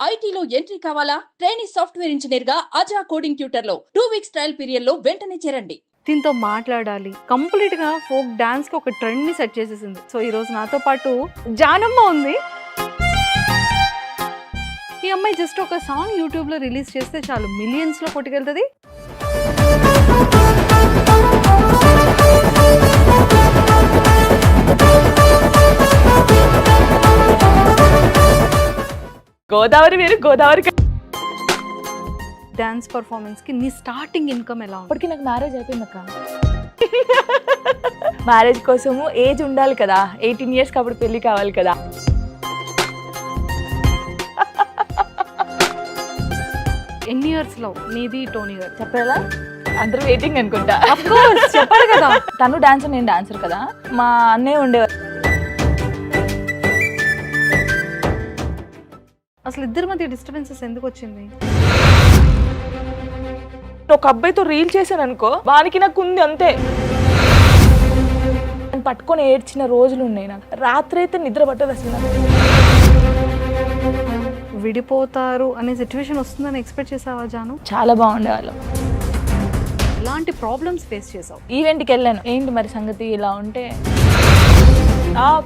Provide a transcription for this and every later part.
ఐటీలో ఎంట్రీ కావాలా? Trainee software engineer గా అజా కోడింగ్ ట్యూటర్ లో 2 వీక్స్ ట్రయల్ పీరియడ్ లో వెంటనే చేరండి. దీంతో మాట్లాడాలి కంప్లీట్ గా ఫోక్ డాన్స్ కి ఒక ట్రెండ్ ని సెట్ చేసేసింది. సో ఈ రోజు నాతో పాటు జానమ్మ ఉంది. ఈ అమ్మాయి జస్ట్ ఒక సాంగ్ యూట్యూబ్ లో రిలీజ్ చేస్తే చాలు మిలియన్స్ లో కొట్టుకెళ్తుంది. గోదావరి వేరు గోదావరి డాన్స్ పర్ఫార్మెన్స్ కి నీ స్టార్టింగ్ ఇన్కమ్ ఎలా ఉంది? అప్పటికి నాకు మ్యారేజ్ అయిపోయింది అక్క. మ్యారేజ్ కోసము ఏజ్ ఉండాలి కదా, 18 years అప్పుడు పెళ్లి కావాలి కదా. ఎన్ని ఇయర్స్ లో నీది టోనీ గారు చెప్పాలా? అందరూ వెయిటింగ్ అనుకుంటా. చెప్పారు కదా. తను డాన్సర్, నేను డాన్సర్ కదా. మా అన్నయ్య ఉండేవారు. అసలు ఇద్దరి మధ్య డిస్టర్బెన్సెస్ ఎందుకు వచ్చింది? ఒక అబ్బాయితో రీల్ చేశాను అనుకో, వానికి నాకు ఉంది అంతే. పట్టుకొని ఏడ్చిన రోజులు ఉన్నాయి నాకు. రాత్రి అయితే నిద్ర పట్టదు అసలు నాకు. విడిపోతారు అనే సిచ్యువేషన్ వస్తుందని ఎక్స్పెక్ట్ చేసావా జాను? చాలా బాగుండేవాళ్ళం. ఎలాంటి ప్రాబ్లమ్స్ ఫేస్ చేసావు? ఈవెంట్కి వెళ్ళాను. ఏంటి మరి సంగతి ఇలా ఉంటే,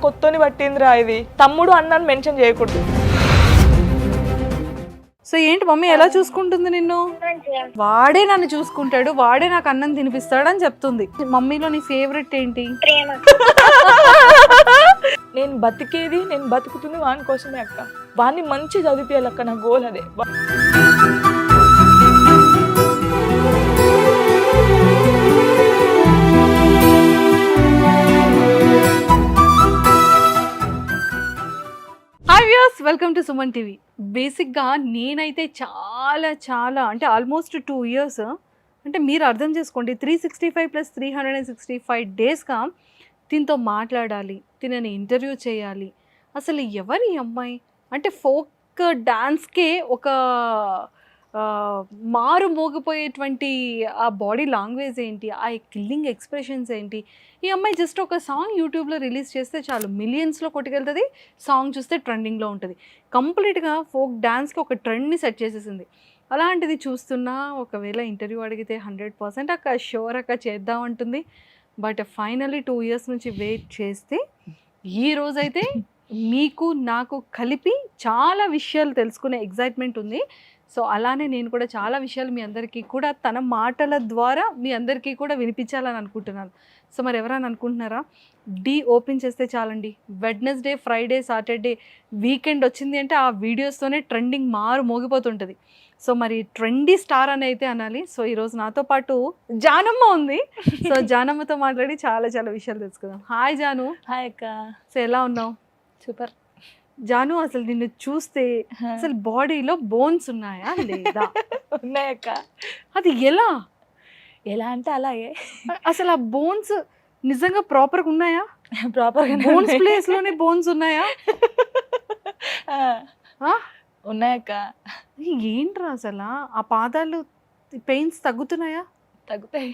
కొత్తని పట్టిందిరా ఇది. తమ్ముడు అన్నాను మెన్షన్ చేయకూడదు. సో ఏంటి మమ్మీ ఎలా చూసుకుంటుంది నిన్ను? వాడే నన్ను చూసుకుంటాడు, వాడే నాకు అన్నం తినిపిస్తాడు అని చెప్తుంది. మమ్మీలో నీ ఫేవరెట్ ఏంటి? నేను బతికేది, నేను బతుకుతుంది వాని కోసమే అక్క. వాడిని మంచి చదివిపియాలి అక్క, నా గోల్ అదే. Hi viewers, welcome to Suman TV. బేసిక్గా నేనైతే చాలా అంటే ఆల్మోస్ట్ 2 years, అంటే మీరు అర్థం చేసుకోండి, 365 + 365 డేస్గా దీంతో మాట్లాడాలి, తినని ఇంటర్వ్యూ చేయాలి. అసలు ఎవరి అమ్మాయి అంటే ఫోక్ డాన్స్కే ఒక మారు మోగిపోయేటువంటి ఆ బాడీ లాంగ్వేజ్ ఏంటి, ఆ కిల్లింగ్ ఎక్స్ప్రెషన్స్ ఏంటి. ఈ అమ్మాయి జస్ట్ ఒక సాంగ్ యూట్యూబ్లో రిలీజ్ చేస్తే చాలు మిలియన్స్లో కొట్టుకెళ్తుంది. సాంగ్ చూస్తే ట్రెండింగ్లో ఉంటుంది. కంప్లీట్గా ఫోక్ డాన్స్కి ఒక ట్రెండ్ని సెట్ చేసేసింది. అలాంటిది చూస్తున్నా ఒకవేళ ఇంటర్వ్యూ అడిగితే 100% అక్క షూర్ అక్క చేద్దామంటుంది. బట్ ఫైనల్లీ 2 years నుంచి వెయిట్ చేస్తే ఈ రోజైతే మీకు నాకు కలిపి చాలా విషయాలు తెలుసుకునే ఎగ్జైట్మెంట్ ఉంది. సో అలానే నేను కూడా చాలా విషయాలు మీ అందరికీ కూడా తన మాటల ద్వారా మీ అందరికీ కూడా వినిపించాలని అనుకుంటున్నాను. సో మరి ఎవరైనా అనుకుంటున్నారా, డీ ఓపెన్ చేస్తే చాలండి, వెడ్నెస్డే, ఫ్రైడే, సాటర్డే, వీకెండ్ వచ్చింది అంటే ఆ వీడియోస్తోనే ట్రెండింగ్ మారు మోగిపోతుంటుంది. సో మరి ట్రెండీ స్టార్ అని అయితే అనాలి. సో ఈరోజు నాతో పాటు జానమ్మ ఉంది. సో జానమ్మతో మాట్లాడి చాలా విషయాలు తెలుసుకుందాం. హాయ్ జాను. హాయ్ అక్క. సో ఎలా ఉన్నావు? సూపర్. జాను, అసలు నిన్ను చూస్తే అసలు బాడీలో బోన్స్ ఉన్నాయా లేదా? ఉన్నాయక్క. అది ఎలా అంటే అలాగే. అసలు ఆ బోన్స్ నిజంగా ప్రాపర్గా ఉన్నాయా? ప్రాపర్గా బోన్స్ ప్లేస్లోనే బోన్స్ ఉన్నాయా? ఉన్నాయక్క. ఏంట్రా అసలు ఆ పాదాలు పెయిన్స్ తగ్గుతున్నాయా? తగ్గుతాయి.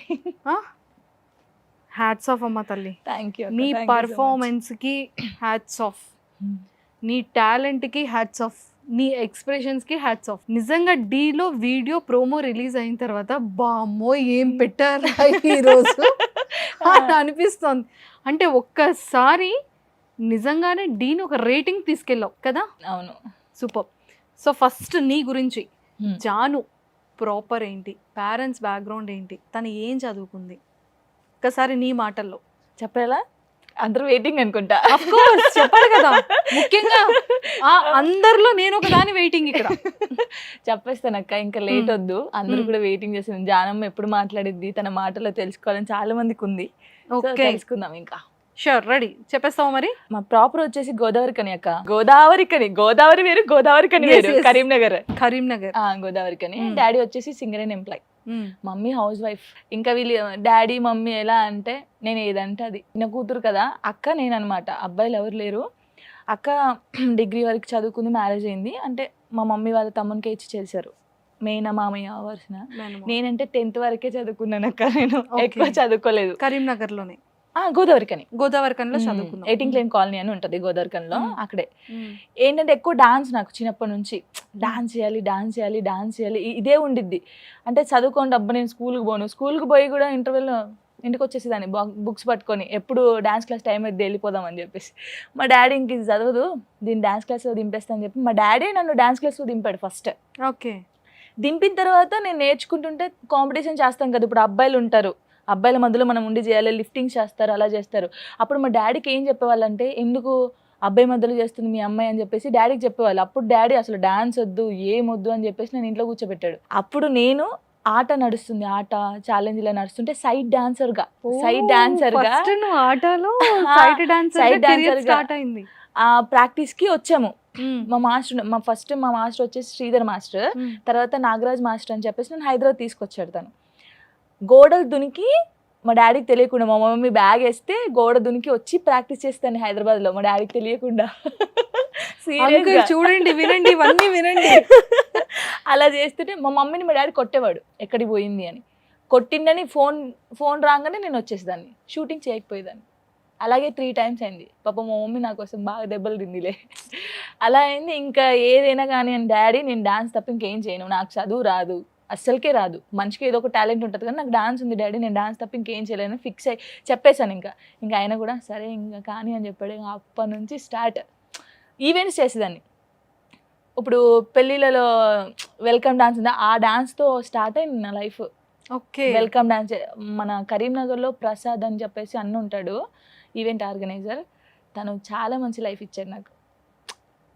హ్యాట్స్ ఆఫ్ అమ్మ తల్లి. Thank you. నీ పర్ఫార్మెన్స్కి హ్యాట్స్ ఆఫ్, నీ టాలెంట్కి హ్యాట్స్ ఆఫ్, నీ ఎక్స్ప్రెషన్స్కి హ్యాట్స్ ఆఫ్. నిజంగా డీలో వీడియో ప్రోమో రిలీజ్ అయిన తర్వాత బామ్మో ఏం పెట్టారు ఈరోజు అనిపిస్తుంది. అంటే ఒక్కసారి నిజంగానే డీని ఒక రేటింగ్ తీసుకెళ్ళావు కదా? అవును. సూపర్. సో ఫస్ట్ నీ గురించి, జాను ప్రాపర్ ఏంటి, పేరెంట్స్ బ్యాక్గ్రౌండ్ ఏంటి, తను ఏం చదువుకుంది, ఒక్కసారి నీ మాటల్లో చెప్పాలా? అందరూ వెయిటింగ్ అనుకుంటా. ఆఫ్ కోర్స్ చెప్పాలి కదా, ముఖ్యంగా అందరిలో నేను ఒక దాని వెయిటింగ్ ఇక్కడ. చెప్పేస్తాను అక్క, ఇంకా లేట్ వద్దు. అందరూ కూడా వెయిటింగ్ చేస్తుంది. జానమ్మ ఎప్పుడు మాట్లాడిద్ది, తన మాటలో తెలుసుకోవాలని చాలా మందికి ఉంది. తెలుసుకుందాం ఇంకా. Sure, ready. చెప్పేస్తావా మరి? మా ప్రాపర్ వచ్చేసి గోదావరి కని అక్క. గోదావరి వేరు గోదావరి కని వేరు. కరీంనగర్. గోదావరి కని. డాడీ వచ్చేసి Singareni employee, mummy housewife. ఇంకా వీళ్ళు డాడీ మమ్మీ ఎలా అంటే నేను ఏదంటే అది. నా కూతురు కదా అక్క, నేను అనమాట. అబ్బాయిలు ఎవరు లేరు. అక్క డిగ్రీ వరకు చదువుకుంది, మ్యారేజ్ అయింది. అంటే మా మమ్మీ వాళ్ళ తమ్మునికే ఇచ్చి చేశారు, మేనా మామయ్య వర్షన. నేనంటే 10th వరకే చదువుకున్నాను అక్క, నేను ఎక్కువ చదువుకోలేదు. కరీంనగర్లోనే. గోదావరికని గోదావరికంలో చదువుకున్నాం. 18 లేన్ కాలనీ అని ఉంటుంది గోదావరికంలో, మ్మ్. అక్కడే. మ్మ్. ఏంటంటే ఎక్కువ డాన్స్, నాకు చిన్నప్పటి నుంచి డాన్స్ చేయాలి డాన్స్ చేయాలి డాన్స్ చేయాలి ఇదే ఉండిద్ది. అంటే చదువుకోండి అబ్బా నేను స్కూల్కి పోయి కూడా ఇంటర్వెల్లో ఇంటికి వచ్చేసేదాన్ని బుక్స్ పట్టుకొని, ఎప్పుడు డాన్స్ క్లాస్ టైం అయితే వెళ్ళిపోదాం అని చెప్పేసి. మా డాడీ ఇంక ఇది చదవదు, దీన్ని డాన్స్ క్లాస్లో దింపేస్తా అని చెప్పి మా డాడీ నన్ను డాన్స్ క్లాస్లో దింపాడు ఫస్ట్. ఓకే. దింపిన తర్వాత నేను నేర్చుకుంటుంటే కాంపిటీషన్ చేస్తాం కదా, ఇప్పుడు అబ్బాయిలు ఉంటారు, అబ్బాయిల మధ్యలో మనం ఉండి చేయాలి, లిఫ్టింగ్ చేస్తారు, అలా చేస్తారు. అప్పుడు మా డాడీకి ఏం చెప్పేవాళ్ళంటే, ఎందుకు అబ్బాయి మధ్యలో చేస్తుంది మీ అమ్మాయి అని చెప్పేసి డాడీకి చెప్పేవాళ్ళు. అప్పుడు డాడీ అసలు డాన్స్ వద్దు ఏమొద్దు అని చెప్పేసి నేను ఇంట్లో కూర్చోబెట్టాడు. అప్పుడు నేను ఆట నడుస్తుంది, ఆట ఛాలెంజ్లో నడుస్తుంటే సైడ్ డాన్సర్గా ఫస్ట్ నువ్వు ఆటలో సైడ్ డాన్సర్ స్టార్ట్ అయింది. ప్రాక్టీస్కి వచ్చాము. మా మాస్టర్ వచ్చేసి శ్రీధర్ మాస్టర్, తర్వాత నాగరాజ్ మాస్టర్ అని చెప్పేసి నేను హైదరాబాద్ తీసుకొచ్చాడు. తను గోడలు దునికి మా డాడీకి తెలియకుండా, మా మమ్మీ బ్యాగ్ వేస్తే గోడ దునికి వచ్చి ప్రాక్టీస్ చేస్తాను హైదరాబాద్లో మా డాడీకి తెలియకుండా. చూడండి, వినండి, ఇవన్నీ వినండి. అలా చేస్తుంటే మా మమ్మీని మా డాడీ కొట్టేవాడు ఎక్కడికి పోయింది అని. కొట్టిండని ఫోన్ రాగానే నేను వచ్చేసేదాన్ని, షూటింగ్ చేయకపోయేదాన్ని. అలాగే 3 times అయింది. పాప మా మమ్మీ నా కోసం బాగా దెబ్బలు తిందిలే. అలా అయింది. ఇంకా ఏదైనా కానీ అని డాడీ, నేను డాన్స్ తప్ప ఇంకేం చేయను, నాకు చదువు రాదు, అస్సలకే రాదు, మనిషికి ఏదో ఒక టాలెంట్ ఉంటుంది కానీ నాకు డాన్స్ ఉంది డాడీ, నేను డాన్స్ తప్ప ఇంకేం చేయలేను ఫిక్స్ అయ్యి చెప్పేశాను. ఇంకా ఆయన కూడా సరే ఇంకా కానీ అని చెప్పాడు. ఇంకా అప్పటి నుంచి స్టార్ట్ ఈవెంట్స్ చేసేదాన్ని. ఇప్పుడు పెళ్ళిళ్ళలో వెల్కమ్ డాన్స్ ఉంది, ఆ డాన్స్తో స్టార్ట్ అయింది నా లైఫ్. ఓకే. వెల్కమ్ డాన్స్ మన కరీంనగర్లో ప్రసాద్ అని చెప్పేసి అన్న ఉంటాడు, ఈవెంట్ ఆర్గనైజర్. తను చాలా మంచి లైఫ్ ఇచ్చాడు నాకు.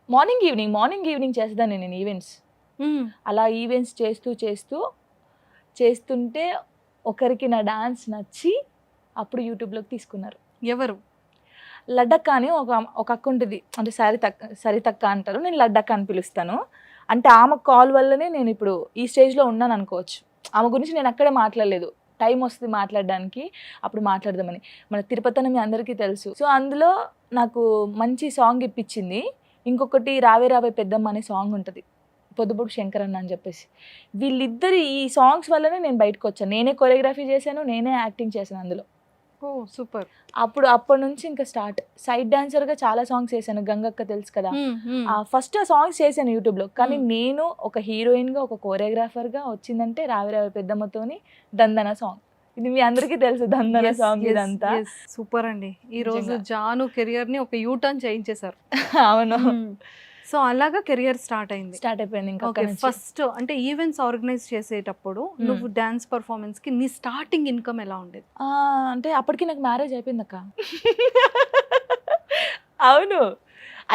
మార్నింగ్ ఈవినింగ్ చేసేదాన్ని నేను ఈవెంట్స్. అలా ఈవెంట్స్ చేస్తుంటే ఒకరికి నా డాన్స్ నచ్చి అప్పుడు యూట్యూబ్లోకి తీసుకున్నారు. ఎవరు? లడ్డక్క అని ఒక అక్క ఉంటుంది, అంటే సరితక్క అంటారు, నేను లడ్డక్క అని పిలుస్తాను. అంటే ఆమె కాల్ వల్లనే నేను ఇప్పుడు ఈ స్టేజ్లో ఉన్నాను అనుకోవచ్చు. ఆమె గురించి నేను అక్కడే మాట్లాడలేదు, టైం వస్తుంది మాట్లాడడానికి, అప్పుడు మాట్లాడదామని. మన తిరుపతి మీ అందరికీ తెలుసు. సో అందులో నాకు మంచి సాంగ్ ఇప్పించింది. ఇంకొకటి రావే రావే పెద్దమ్మ అనే సాంగ్ ఉంటుంది, పొద్దుపొడు శంకరన్న అని చెప్పేసి. వీళ్ళిద్దరి ఈ సాంగ్స్ వల్లనే నేను బయటకు వచ్చాను. నేనే కొరియోగ్రఫీ చేశాను, నేనే యాక్టింగ్ చేశాను అందులో. ఓ సూపర్. అప్పటి నుంచి ఇంకా స్టార్ట్. సైడ్ డాన్సర్గా చాలా సాంగ్స్ చేశాను, గంగక్క తెలుసు కదా, ఫస్ట్ ఆ సాంగ్స్ చేశాను యూట్యూబ్లో. కానీ నేను ఒక హీరోయిన్గా, ఒక కొరియోగ్రాఫర్గా వచ్చిందంటే రావే రావే పెద్దమ్మతోని దందన సాంగ్. ఇది మీ అందరికీ తెలుసు, దందన సాంగ్. ఇదంతా సూపర్ అండి. ఈ రోజు జాను కెరియర్ ని ఒక యూటర్న్ చేయించేశారు. అవును. సో అలాగా కెరియర్ స్టార్ట్ అయిపోయింది. ఇంకా ఫస్ట్ అంటే ఈవెంట్స్ ఆర్గనైజ్ చేసేటప్పుడు నువ్వు డాన్స్ పర్ఫార్మెన్స్ కి నీ స్టార్టింగ్ ఇన్కమ్ ఎలా ఉండేది? అంటే అప్పటికి నాకు మ్యారేజ్ అయిపోయింది అక్క. అవును,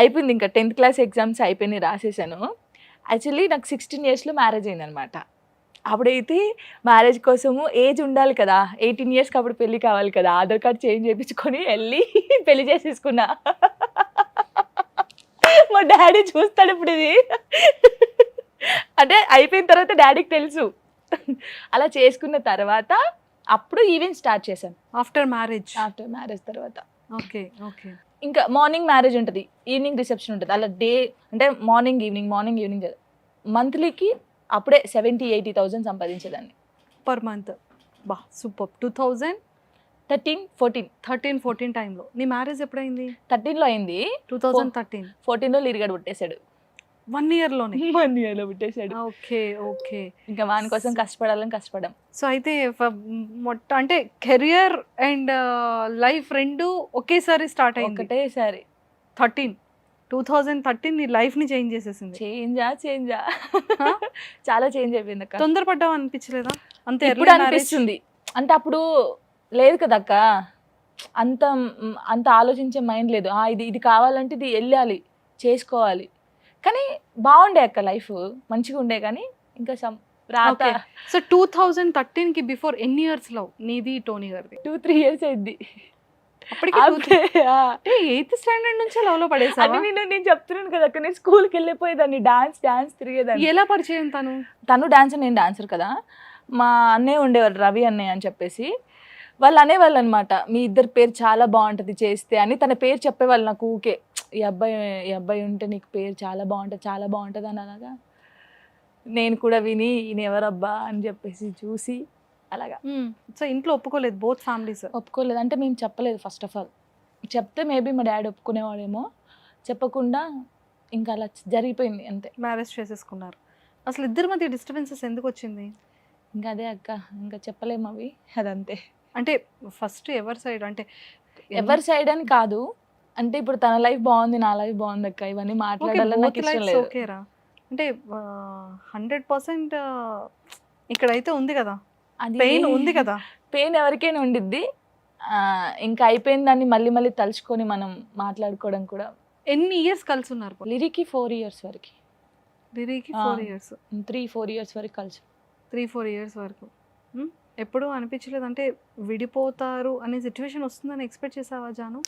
అయిపోయింది. ఇంకా 10th class ఎగ్జామ్స్ అయిపోయినాయి, రాసేసాను. యాక్చువల్లీ నాకు 16 yearsలో మ్యారేజ్ అయింది అనమాట. అప్పుడైతే మ్యారేజ్ కోసము ఏజ్ ఉండాలి కదా, 18 yearsకి అప్పుడు పెళ్ళి కావాలి కదా, ఆధార్ కార్డ్ చేంజ్ చేయించుకొని వెళ్ళి పెళ్లి చేసేసుకున్నా. మా డాడీ చూస్తాడు ఇప్పుడు ఇది. అంటే అయిపోయిన తర్వాత డాడీకి తెలుసు. అలా చేసుకున్న తర్వాత అప్పుడు ఈవెంట్ స్టార్ట్ చేశాను. ఆఫ్టర్ మ్యారేజ్ తర్వాత. ఓకే. ఇంకా మార్నింగ్ మ్యారేజ్ ఉంటుంది, ఈవినింగ్ రిసెప్షన్ ఉంటుంది. అలా డే అంటే మార్నింగ్ ఈవినింగ్ మంత్లీకి అప్పుడే 70,000-80,000 సంపాదించేదాన్ని పర్ మంత్. బా సూపర్. 2013-14 టైంలో. నీ మ్యారేజ్ ఎప్పుడైంది? 13లో అయింది. 2013. 14లో లిరిగాడు పుట్టేశాడు. 1 yearలోనే? 1 yearలో పుట్టేశాడు. ఓకే. ఇంకా వాని కోసం కష్టపడాం. సో అయితే అంటే కెరియర్ అండ్ లైఫ్ రెండు ఒకేసారి స్టార్ట్ అయింది. ఒకటేసారి. 2013 నీ లైఫ్ ని చేంజ్ చేసేసింది. చేంజా చాలా చేంజ్ అయిపోయింది అక్క. తొందరపడ్డావు అనిపించలేదా? అంతే ఇప్పుడు అనిపిస్తుంది. అంటే అప్పుడు లేదు కదా అక్క, అంత ఆలోచించే మైండ్ లేదు. ఇది కావాలంటే ఇది వెళ్ళాలి, చేసుకోవాలి. కానీ బాగుండే అక్క, లైఫ్ మంచిగా ఉండే. కానీ ఇంకా రాత. సో 2013కి బిఫోర్ ఎన్ని ఇయర్స్ లవ్ నీది టోనీ గారిది? 2-3 years అయింది. అప్పటికి 8th standard నుంచి లవ్ లో పడేసావా? నేను చెప్తున్నాను కదా అక్క, నేను స్కూల్కి వెళ్ళిపోయేదాన్ని, డాన్స్ తిరిగేదాన్ని. ఎలా పరిచయం? తను డాన్సర్, నేను డాన్సర్ కదా. మా అన్నయ్య ఉండేవారు, రవి అన్నయ్య అని చెప్పేసి. వాళ్ళు అనేవాళ్ళు అనమాట, మీ ఇద్దరు పేరు చాలా బాగుంటుంది చేస్తే అని. తన పేరు చెప్పేవాళ్ళు నాకు ఊకే, ఈ అబ్బాయి ఉంటే నీకు పేరు చాలా బాగుంటుంది అని. అలాగా నేను కూడా విని ఈయన ఎవరబ్బా అని చెప్పేసి చూసి అలాగా. సో ఇంట్లో ఒప్పుకోలేదు బోత్ ఫ్యామిలీస్? ఒప్పుకోలేదు అంటే మేము చెప్పలేదు ఫస్ట్ ఆఫ్ ఆల్. చెప్తే మేబీ మా డాడీ ఒప్పుకునేవాడేమో, చెప్పకుండా ఇంకా అలా జరిగిపోయింది అంతే. మ్యారేజ్ చేసేసుకున్నారు. అసలు ఇద్దరి మధ్య డిస్టర్బెన్సెస్ ఎందుకు వచ్చింది? ఇంకా అదే అక్క, ఇంకా చెప్పలేము అవి, అదంతే. అంటే ఫస్ట్ ఎవరి సైడ్, అంటే ఎవరి సైడ్ అని కాదు, అంటే ఇప్పుడు తన లైఫ్ బాగుంది, నా లైఫ్ బాగుంది అక్క, ఇవన్నీ మాట్లాడాలని నాకు ఇష్టం లేదు. ఓకేరా అంటే 100% ఇక్కడైతే ఉంది కదా, అది పెయిన్ ఉంది కదా. పెయిన్ ఎవరికైనా ఉండిద్ది. ఇంకా అయిపోయిన దాన్ని మళ్ళీ మళ్ళీ తలుచుకొని మనం మాట్లాడుకోవడం కూడా. ఎన్ని ఇయర్స్ కలిసి ఉన్నారు? లిరికి 4 years వరకు. లిరికి 4 years, 3-4 years వరకు కలిసి. 3-4 years వరకు. ఎప్పుడు అనిపించలేదు అంటే విడిపోతారు అనే సిచ్యువేషన్ వస్తుందని ఎక్స్పెక్ట్ చేసావా జాను?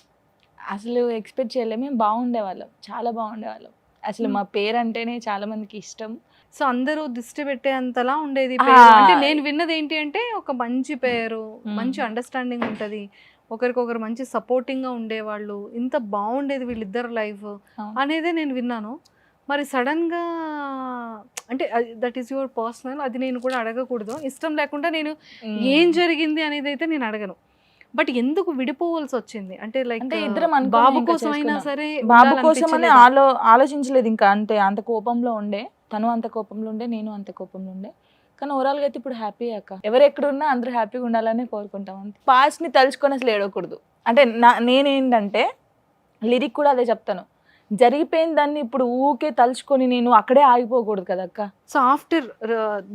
అసలు ఎక్స్పెక్ట్ చేయలేము. మేము బాగుండేవాళ్ళం, చాలా బాగుండేవాళ్ళం. అసలు మా పేరు అంటేనే చాలా మందికి ఇష్టం. సో అందరూ దిష్టి పెట్టే అంతలా ఉండేది ఆ. పేరు. అంటే నేను విన్నది ఏంటి అంటే ఒక మంచి పేరు, మంచి అండర్స్టాండింగ్ ఉంటది, ఒకరికొకరు మంచి సపోర్టింగ్ గా ఉండేవాళ్ళు, ఇంత బాగుండేది వీళ్ళిద్దరు లైఫ్ అనేదే నేను విన్నాను. మరి సడన్ గా అంటే దట్ ఈస్ యువర్ పర్సనల్, అది నేను కూడా అడగకూడదు, ఇష్టం లేకుండా నేను ఏం జరిగింది అనేది అయితే నేను అడగను. బట్ ఎందుకు విడిపోవాల్సి వచ్చింది? అంటే లైక్ అంటే ఇద్దరం బాబు కోసం అయినా సరే, బాబు కోసం అని ఆలోచించలేదు ఇంకా, అంతే. అంత కోపంలో ఉండే తను, అంత కోపంలో ఉండే నేను, అంత కోపంలో ఉండే. కానీ ఓవరాల్గా అయితే ఇప్పుడు హ్యాపీ అక్క. ఎవరు ఎక్కడున్నా అందరూ హ్యాపీగా ఉండాలని కోరుకుంటాం అంతే. పాస్ట్ని తలుచుకొని అసలు ఏడవకూడదు. అంటే నేనేంటంటే లిరిక్ కూడా అదే చెప్తాను, జరిగిపోయిన దాన్ని ఇప్పుడు ఊకే తలుచుకొని నేను అక్కడే ఆగిపోకూడదు కదా అక్క. సో ఆఫ్టర్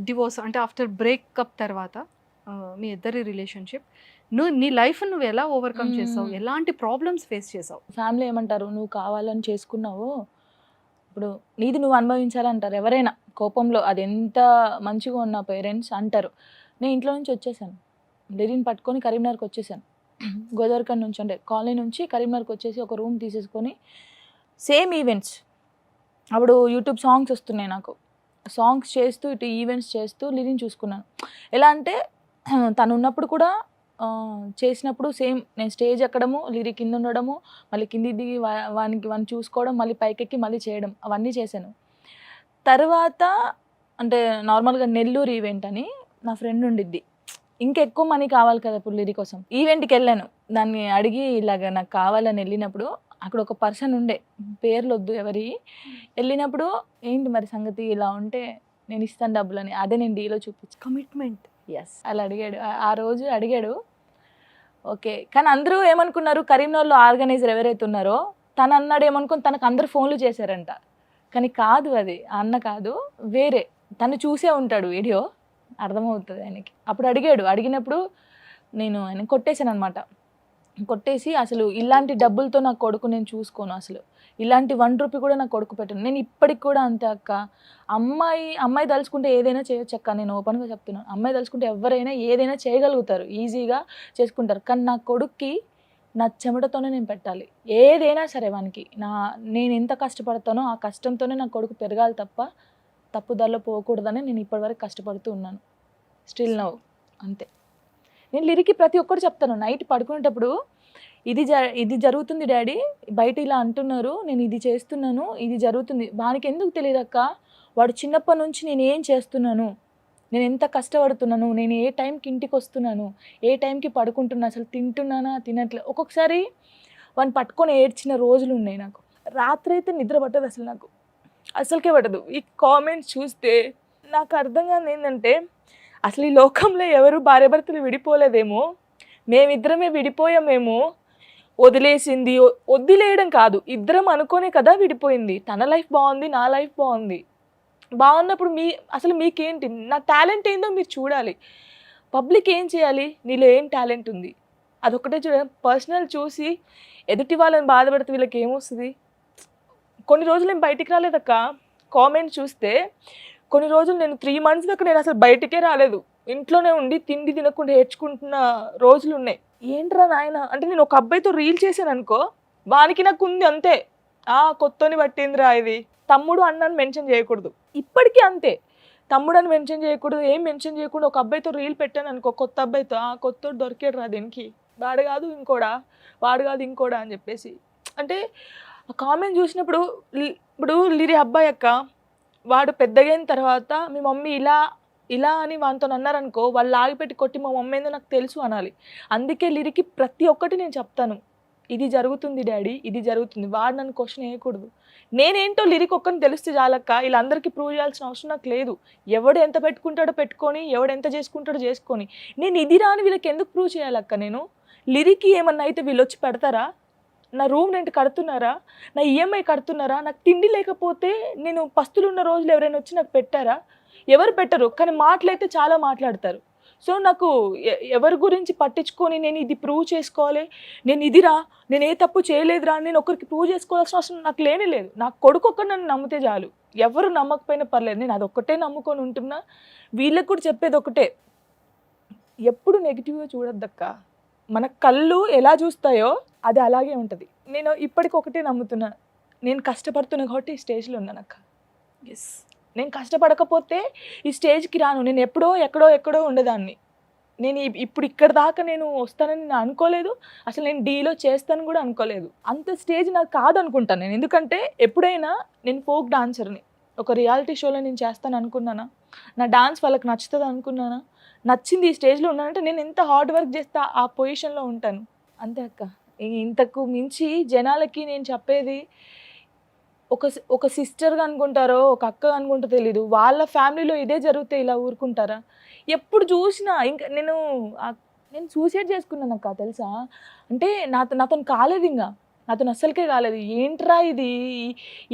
డివోర్స్ అంటే ఆఫ్టర్ బ్రేకప్ తర్వాత మీ ఇద్దరి రిలేషన్షిప్, నీ లైఫ్ నువ్వు ఎలా ఓవర్కమ్ చేసావు? ఎలాంటి ప్రాబ్లమ్స్ ఫేస్ చేసావు? ఫ్యామిలీ ఏమంటారు, నువ్వు కావాలని చేసుకున్నావు, ఇప్పుడు నీది నువ్వు అనుభవించాలంటారు ఎవరైనా కోపంలో. అది ఎంత మంచిగా ఉన్న పేరెంట్స్ అంటారు. నేను ఇంట్లో నుంచి వచ్చేసాను, లిరిని పట్టుకొని కరీంనగర్కి వచ్చేసాను. గోదావరికర్ నుంచి అంటే కాలనీ నుంచి కరీంనగర్కి వచ్చేసి ఒక రూమ్ తీసేసుకొని సేమ్ ఈవెంట్స్, అప్పుడు యూట్యూబ్ సాంగ్స్ వస్తున్నాయి నాకు, సాంగ్స్ చేస్తూ ఇటు ఈవెంట్స్ చేస్తూ లిరిని చూసుకున్నాను. ఎలా అంటే తను ఉన్నప్పుడు కూడా చేసినప్పుడు సేమ్ నేను స్టేజ్ ఎక్కడము, లిరి కింద ఉండడము, మళ్ళీ కింది దిగి వాడిని చూసుకోవడం, మళ్ళీ పైకెక్కి మళ్ళీ చేయడం, అవన్నీ చేశాను. తర్వాత అంటే నార్మల్గా నెల్లూరు ఈవెంట్ అని నా ఫ్రెండ్ ఉండిద్ది, ఇంకెక్కువ మనీ కావాలి కదా ఇప్పుడు లిరి కోసం. ఈవెంట్కి వెళ్ళాను, దాన్ని అడిగి ఇలాగ నాకు కావాలని వెళ్ళినప్పుడు అక్కడ ఒక పర్సన్ ఉండే, పేర్లు వద్దు ఎవరి, వెళ్ళినప్పుడు ఏంటి మరి సంగతి ఇలా ఉంటే నేను ఇస్తాను డబ్బులని, అదే నేను డీలో చూపించాను. కమిట్మెంట్. ఎస్, అలా అడిగాడు, ఆ రోజు అడిగాడు. ఓకే, కానీ అందరూ ఏమనుకున్నారు, కరీంనగర్లో ఆర్గనైజర్ ఎవరైతే ఉన్నారో తను అన్నాడు ఏమనుకుని తనకు అందరు ఫోన్లు చేశారంట. కానీ కాదు, అది అన్న కాదు, వేరే తను చూసే ఉంటాడు వీడియో, అర్థమవుతుంది ఆయనకి. అప్పుడు అడిగినప్పుడు నేను ఆయన కొట్టేశాను అనమాట. కొట్టేసి అసలు ఇలాంటి డబ్బులతో నా కొడుకు నేను చూసుకోను, అసలు ఇలాంటి 1 రూపీ కూడా నా కొడుకు పెట్టను. నేను ఇప్పటికి కూడా అంతే అక్క. అమ్మాయి తలుచుకుంటే ఏదైనా చేయొచ్చు అక్క, నేను ఓపెన్గా చెప్తున్నాను. అమ్మాయి తలుచుకుంటే ఎవరైనా ఏదైనా చేయగలుగుతారు, ఈజీగా చేసుకుంటారు. కానీ నా కొడుక్కి నా చెమటతోనే నేను పెట్టాలి, ఏదైనా సరే వానికి. నేను ఎంత కష్టపడతానో ఆ కష్టంతోనే నా కొడుకు పెరగాలి తప్ప తప్పుదారిలో పోకూడదని నేను ఇప్పటివరకు కష్టపడుతూ ఉన్నాను, స్టిల్ నౌ అంతే. నేను లిరికి ప్రతి ఒక్కరు చెప్తాను, నైట్ పడుకునేటప్పుడు ఇది జరుగుతుంది డాడీ, బయట ఇలా అంటున్నారు, నేను ఇది చేస్తున్నాను, ఇది జరుగుతుంది. వానికి ఎందుకు తెలియదు అక్క, వాడు చిన్నప్పటి నుంచి నేను ఏం చేస్తున్నాను, నేను ఎంత కష్టపడుతున్నాను, నేను ఏ టైంకి ఇంటికి వస్తున్నాను, ఏ టైంకి పడుకుంటున్నా, అసలు తింటున్నానా తినట్లేదు. ఒక్కొక్కసారి వాడిని పట్టుకొని ఏడ్చిన రోజులు ఉన్నాయి నాకు. రాత్రి అయితే నిద్ర పట్టదు అసలు, నాకు అసలుకే పట్టదు. ఈ కామెంట్స్ చూస్తే నాకు అర్థం కాదు ఏంటంటే, అసలు ఈ లోకంలో ఎవరు భార్యాభర్తలు విడిపోలేదేమో, మేమిద్దరమే విడిపోయామేమో. వదిలేయడం కాదు, ఇద్దరం అనుకోనే కదా విడిపోయింది. తన లైఫ్ బాగుంది, నా లైఫ్ బాగుంది. బాగున్నప్పుడు అసలు మీకేంటి, నా టాలెంట్ ఏందో మీరు చూడాలి. పబ్లిక్ ఏం చేయాలి, నీలో ఏం టాలెంట్ ఉంది అదొక్కటే చూడాలి. పర్సనల్ చూసి ఎదుటి వాళ్ళని బాధపడితే వీళ్ళకి ఏమొస్తుంది. కొన్ని రోజులు నేను బయటికి రాలేదక్క, కామెంట్ చూస్తే కొన్ని రోజులు నేను 3 months దాకా నేను అసలు బయటికే రాలేదు, ఇంట్లోనే ఉండి తిండి తినకుండా ఏడ్చుకుంటున్న రోజులు ఉన్నాయి. ఏంట్రా నాయన అంటే, నేను ఒక అబ్బాయితో రీల్ చేశాను అనుకో, వానికి నాకు ఉంది అంతే, కొత్తని పట్టిందిరా ఇది. తమ్ముడు అన్నని మెన్షన్ చేయకూడదు, ఇప్పటికీ అంతే. తమ్ముడు అని మెన్షన్ చేయకూడదు, ఏం మెన్షన్ చేయకుండా ఒక అబ్బాయితో రీల్ పెట్టాను అనుకో, కొత్త అబ్బాయితో, కొత్తోడు దొరికాడు రా దీనికి, వాడు కాదు ఇంకోడా అని చెప్పేసి. అంటే ఆ కామెంట్ చూసినప్పుడు, ఇప్పుడు లిరి అబ్బాయి అక్క, వాడు పెద్దగైన తర్వాత మీ మమ్మీ ఇలా అని వానితో అన్నారనుకో, వాళ్ళు ఆగిపెట్టి కొట్టి మా మమ్మీ ఏందో నాకు తెలుసు అనాలి. అందుకే లిరికి ప్రతి ఒక్కటి నేను చెప్తాను, ఇది జరుగుతుంది డాడీ, ఇది జరుగుతుంది. వాడు నన్ను క్వశ్చన్ వేయకూడదు. నేనేంటో లిరిక్ ఒక్కరిని తెలిస్తే చాలక్క, వీళ్ళందరికీ ప్రూవ్ చేయాల్సిన అవసరం నాకు లేదు. ఎవడు ఎంత పెట్టుకుంటాడో పెట్టుకొని, ఎవడు ఎంత చేసుకుంటాడో చేసుకొని, నేను ఇది రాని వీళ్ళకి ఎందుకు ప్రూవ్ చేయాలక్క? నేను లిరికి ఏమన్నా అయితే వీళ్ళు వచ్చి పెడతారా? నా రూమ్ రెంట్ కడుతున్నారా? నా ఈఎంఐ కడుతున్నారా? నాకు తిండి లేకపోతే నేను పస్తులున్న రోజులు ఎవరైనా వచ్చి నాకు పెట్టారా? ఎవరు పెట్టరు. కానీ మాటలైతే చాలా మాట్లాడతారు. సో నాకు ఎవరి గురించి పట్టించుకొని నేను ఇది ప్రూవ్ చేసుకోవాలి, నేను ఇదిరా, నేను ఏ తప్పు చేయలేదురా, నేను ఒకరికి ప్రూవ్ చేసుకోవాల్సిన అవసరం నాకు లేనే లేదు. నాకు కొడుకు ఒక్కడు నన్ను నమ్మితే చాలు, ఎవరు నమ్మకపోయినా పర్లేదు. నేను అదొక్కటే నమ్ముకొని ఉంటున్నా. వీళ్ళకి కూడా చెప్పేది ఒకటే, ఎప్పుడు నెగిటివ్గా చూడొద్దక్క. మన కళ్ళు ఎలా చూస్తాయో అది అలాగే ఉంటుంది. నేను ఇప్పటికి ఒకటే నమ్ముతున్నా, నేను కష్టపడుతున్నా కాబట్టి ఈ స్టేజ్లో ఉన్నానక్క. ఎస్, నేను కష్టపడకపోతే ఈ స్టేజ్కి రాను. నేను ఎప్పుడో ఎక్కడో ఉండేదాన్ని. నేను ఇప్పుడు ఇక్కడ దాకా నేను వస్తానని నేను అనుకోలేదు. అసలు నేను డీలో చేస్తాను కూడా అనుకోలేదు. అంత స్టేజ్ నాకు కాదనుకుంటాను నేను. ఎందుకంటే ఎప్పుడైనా నేను ఫోక్ డాన్సర్ని, ఒక రియాలిటీ షోలో నేను చేస్తాను అనుకున్నానా? నా డాన్స్ వాళ్ళకి నచ్చుతుంది అనుకున్నానా? నచ్చింది ఈ స్టేజ్లో ఉన్నానంటే నేను ఎంత హార్డ్ వర్క్ చేస్తే ఆ పొజిషన్లో ఉంటాను. అంతే అక్క. ఇంతకు మించి జనాలకి నేను చెప్పేది, ఒక సిస్టర్గా అనుకుంటారో ఒక అక్క అనుకుంటో తెలీదు, వాళ్ళ ఫ్యామిలీలో ఇదే జరిగితే ఇలా ఊరుకుంటారా? ఎప్పుడు చూసినా ఇంకా నేను సూసైడ్ చేసుకున్నాను అక్క, తెలుసా? అంటే నాతో కాలేదు, ఇంకా నాతో అస్సలకే కాలేదు. ఏంట్రా ఇది,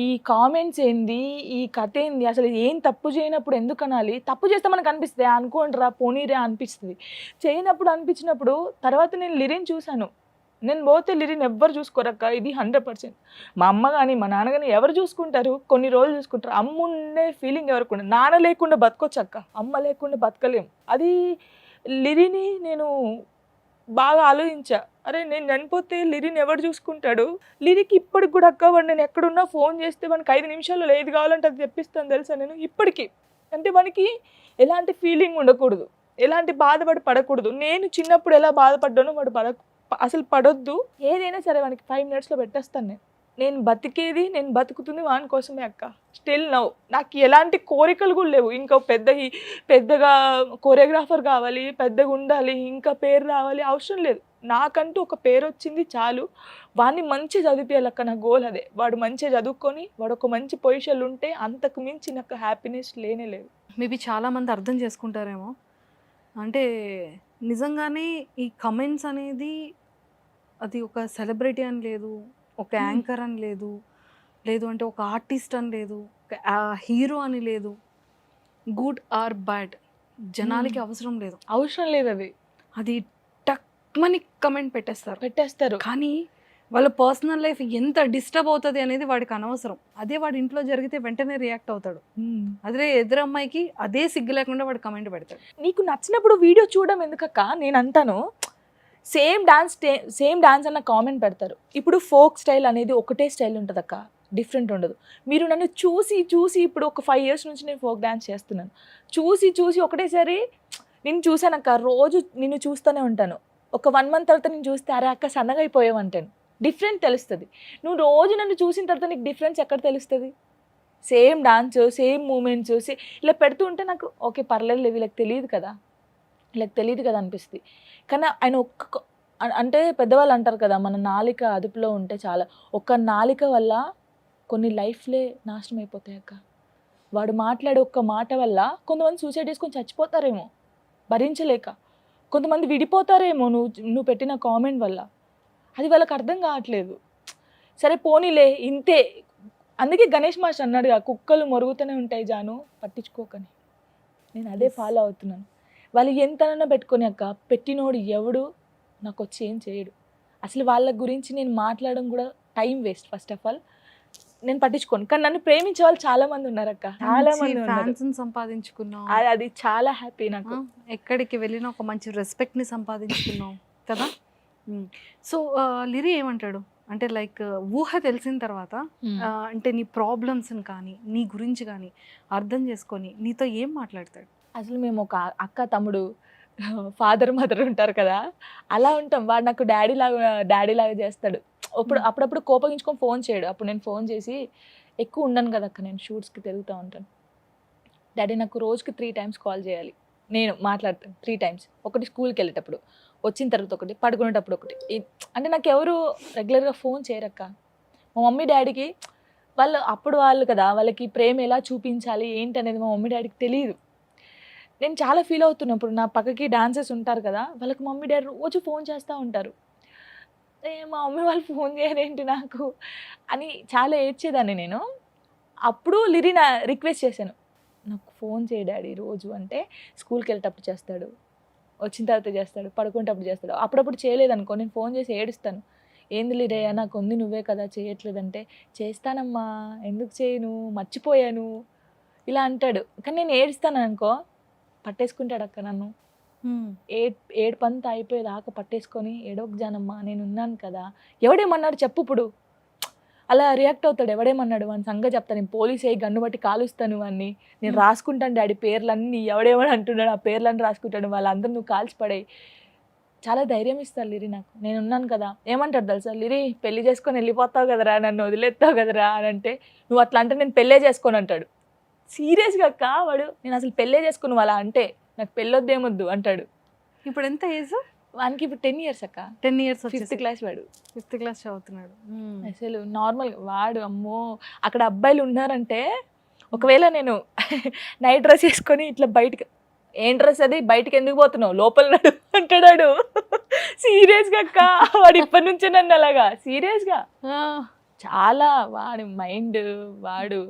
ఈ కామెంట్స్ ఏంది, ఈ కథ ఏంది, అసలు ఏం తప్పు చేయనప్పుడు ఎందుకు అనాలి? తప్పు చేస్తే మనకు అనిపిస్తుంది, అనుకోండిరా పోనీరే అనిపిస్తుంది. చేయనప్పుడు అనిపించినప్పుడు తర్వాత నేను లిరిని చూశాను. నేను పోతే లిరిని ఎవ్వరు చూసుకోరక్క, ఇది 100%. మా అమ్మ కానీ మా నాన్న కానీ ఎవరు చూసుకుంటారు? కొన్ని రోజులు చూసుకుంటారు. అమ్మ ఉండే ఫీలింగ్ ఎవరికి ఉండదు. నాన్న లేకుండా బతకొచ్చు అక్క, అమ్మ లేకుండా బతకలేం. అది లిరిని నేను బాగా ఆలోచించా. అరే నేను చనిపోతే లిరిని ఎవరు చూసుకుంటాడు? లిరికి ఇప్పటికి కూడా అక్క, వాడు నేను ఎక్కడున్నా ఫోన్ చేస్తే వానికి 5 నిమిషాల్లో ఏది కావాలంటే అది తెప్పిస్తాను తెలుసా నేను ఇప్పటికీ. అంటే వానికి ఎలాంటి ఫీలింగ్ ఉండకూడదు, ఎలాంటి బాధపడి పడకూడదు. నేను చిన్నప్పుడు ఎలా బాధపడ్డానో వాడు అసలు పడొద్దు. ఏదైనా సరే వానికి 5 మినిట్స్లో పెట్టేస్తాను నేను బతికేది, నేను బతుకుతుంది వాని కోసమే అక్క. స్టిల్ నౌ నాకు ఎలాంటి కోరికలు కూడా లేవు. ఇంకా పెద్దగా కొరియోగ్రాఫర్ కావాలి, పెద్దగా ఉండాలి, ఇంకా పేరు రావాలి అవసరం లేదు. నాకంటూ ఒక పేరు వచ్చింది చాలు. వాడిని మంచి చదివించాలక్క, నా గోల్ అదే. వాడు మంచిగా చదువుకొని వాడు ఒక మంచి పొజిషన్లు ఉంటే అంతకు మించి నాకు హ్యాపీనెస్ లేనే లేదు. మేబీ చాలామంది అర్థం చేసుకుంటారేమో, అంటే నిజంగానే ఈ కమెంట్స్ అనేది అది ఒక సెలబ్రిటీ అని లేదు, ఒక యాంకర్ అని లేదు, లేదు అంటే ఒక ఆర్టిస్ట్ అని లేదు, ఒక హీరో అని లేదు. గుడ్ ఆర్ బ్యాడ్ జనాలకి అవసరం లేదు. అది టక్మని కమెంట్ పెట్టేస్తారు. కానీ వాళ్ళ పర్సనల్ లైఫ్ ఎంత డిస్టర్బ్ అవుతుంది అనేది వాడికి అనవసరం. అదే వాడి ఇంట్లో జరిగితే వెంటనే రియాక్ట్ అవుతాడు. అదే ఎదురమ్మాయికి అదే సిగ్గు లేకుండా వాడు కమెంట్ పెడతాడు. నీకు నచ్చినప్పుడు వీడియో చూడడం ఎందుకక్క? నేను అంటాను, సేమ్ డాన్స్ అన్న కామెంట్ పెడతారు. ఇప్పుడు ఫోక్ స్టైల్ అనేది ఒకటే స్టైల్ ఉంటుంది అక్క, డిఫరెంట్ ఉండదు. మీరు నన్ను చూసి ఇప్పుడు ఒక 5 years నుంచి నేను ఫోక్ డాన్స్ చేస్తున్నాను. చూసి ఒకటేసారి నేను చూసానక్క, రోజు నిన్ను చూస్తూనే ఉంటాను. ఒక 1 month తర్వాత నేను చూస్తే అరే అక్క సన్నగా అయిపోయావు అంటాను. డిఫరెంట్ తెలుస్తుంది. నువ్వు రోజు నన్ను చూసిన తర్వాత నీకు డిఫరెన్స్ ఎక్కడ తెలుస్తుంది? సేమ్ డాన్స్, సేమ్ మూమెంట్స్ ఇలా పెడుతూ ఉంటే నాకు ఓకే పర్లేదు, వీళ్ళకి తెలియదు కదా అనిపిస్తుంది. కానీ ఆయన అంటే పెద్దవాళ్ళు అంటారు కదా, మన నాలిక అదుపులో ఉంటే చాలా. ఒక్క నాలిక వల్ల కొన్ని లైఫ్లే నాశనం అయిపోతాయి అక్క. వాడు మాట్లాడే ఒక్క మాట వల్ల కొంతమంది సూసైడ్ చేసుకొని చచ్చిపోతారేమో భరించలేక, కొంతమంది విడిపోతారేమో నువ్వు పెట్టిన కామెంట్ వల్ల. అది వాళ్ళకి అర్థం కావట్లేదు. సరే పోనీలే ఇంతే. అందుకే గణేష్ మాస్టర్ అన్నాడుగా, కుక్కలు మొరుగుతూనే ఉంటాయి జాను పట్టించుకోకని. నేను అదే ఫాలో అవుతున్నాను. వాళ్ళు ఎంతనన్నా పెట్టుకొని అక్క, పెట్టినోడు ఎవడు నాకు వచ్చి ఏం చేయడు. అసలు వాళ్ళ గురించి నేను మాట్లాడడం కూడా time waste. First of all నేను పట్టించుకోను. కానీ నన్ను ప్రేమించే వాళ్ళు చాలా మంది ఉన్నారు అక్క, చాలా మంది ఫ్యాన్స్ సంపాదించుకున్నావు. అది చాలా హ్యాపీ నాకు. ఎక్కడికి వెళ్ళినా ఒక మంచి రెస్పెక్ట్ని సంపాదించుకున్నావు కదా. సో లిరి ఏమంటాడు అంటే లైక్ ఊహ తెలిసిన తర్వాత అంటే నీ ప్రాబ్లమ్స్ని కానీ నీ గురించి కానీ అర్థం చేసుకొని నీతో ఏం మాట్లాడతాడు? అసలు మేము ఒక అక్క తమ్ముడు ఫాదర్ మదర్ ఉంటారు కదా, అలా ఉంటాం. వాడు నాకు డాడీ లాగా చేస్తాడు. అప్పుడప్పుడు కోపగించుకొని ఫోన్ చేయడు. అప్పుడు నేను ఫోన్ చేసి, ఎక్కువ ఉండను కదా అక్క, నేను షూట్స్కి తిరుగుతూ ఉంటాను. డాడీ నాకు రోజుకి 3 టైమ్స్ కాల్ చేయాలి, నేను మాట్లాడతాను 3 టైమ్స్. ఒకటి స్కూల్కి వెళ్ళేటప్పుడు, వచ్చిన తర్వాత ఒకటి, పడుకునేటప్పుడు ఒకటి. అంటే నాకు ఎవరు రెగ్యులర్గా ఫోన్ చేయరక్క. మా మమ్మీ డాడీకి వాళ్ళు కదా, వాళ్ళకి ప్రేమ ఎలా చూపించాలి ఏంటి అనేది మా మమ్మీ డాడీకి తెలియదు. నేను చాలా ఫీల్ అవుతున్నప్పుడు నా పక్కకి డాన్సర్స్ ఉంటారు కదా, వాళ్ళకి మమ్మీ డాడీ రోజు ఫోన్ చేస్తూ ఉంటారు. మా మమ్మీ వాళ్ళు ఫోన్ చేయరేంటి నాకు అని చాలా ఏడ్చేదాన్ని నేను. అప్పుడు లిరి నా రిక్వెస్ట్ చేశాను, నాకు ఫోన్ చేయి డాడీ రోజు అంటే, స్కూల్కి వెళ్ళేటప్పుడు చేస్తాడు, వచ్చిన తర్వాత చేస్తాడు, పడుకునేటప్పుడు చేస్తాడు. అప్పుడప్పుడు చేయలేదనుకో నేను ఫోన్ చేసి ఏడుస్తాను. ఏంది లిరయ్య నాకు ఉంది, నువ్వే కదా చేయట్లేదంటే, చేస్తానమ్మా ఎందుకు చేయను, మర్చిపోయాను ఇలా అంటాడు. కానీ నేను ఏడుస్తాను అనుకో, పట్టేసుకుంటాడు అక్క నన్ను. ఏడుపంతా అయిపోయేదాకా పట్టేసుకొని, ఏడోక జానమ్మా నేను ఉన్నాను కదా, ఎవడేమన్నాడు చెప్పు ఇప్పుడు, అలా రియాక్ట్ అవుతాడు. ఎవడేమన్నాడు వాని సంగతి చెప్తాను, నేను పోలీస్ అయ్యి గన్ను బట్టి కాలుస్తాను వాడిని, నేను రాసుకుంటాను డాడీ పేర్లన్నీ, ఎవడేమని అంటున్నాడు ఆ పేర్లన్నీ రాసుకుంటాడు, వాళ్ళందరూ నువ్వు కాల్చి పడాయి. చాలా ధైర్యం ఇస్తారు లిరి నాకు, నేను ఉన్నాను కదా. ఏమంటాడు తెలుసా, లిరి పెళ్లి చేసుకొని వెళ్ళిపోతావు కదరా, నన్ను వదిలేస్తావు కదరా అని అంటే, నువ్వు అట్లా అంటే నేను పెళ్ళే చేసుకోను అంటాడు. సీరియస్గా అక్క వాడు, నేను అసలు పెళ్ళే చేసుకుని అలా అంటే, నాకు పెళ్ళొద్దేమొద్దు అంటాడు. ఇప్పుడు ఎంత ఏజ్ వానికి? ఇప్పుడు 10 years అక్క. 10 years, 5th క్లాస్ వాడు. 5th క్లాస్ చదువుతున్నాడు. అసలు నార్మల్గా వాడు, అమ్మో అక్కడ అబ్బాయిలు ఉన్నారంటే, ఒకవేళ నేను నైట్ డ్రెస్ వేసుకొని ఇట్లా బయటకి, ఏం డ్రెస్ అది, బయటకి ఎందుకు పోతున్నావు, లోపల నడు అంటాడు. సీరియస్గా అక్క వాడు ఇప్పటి నుంచే నన్ను అలాగా సీరియస్గా, చాలా వాడి మైండ్ వాడు.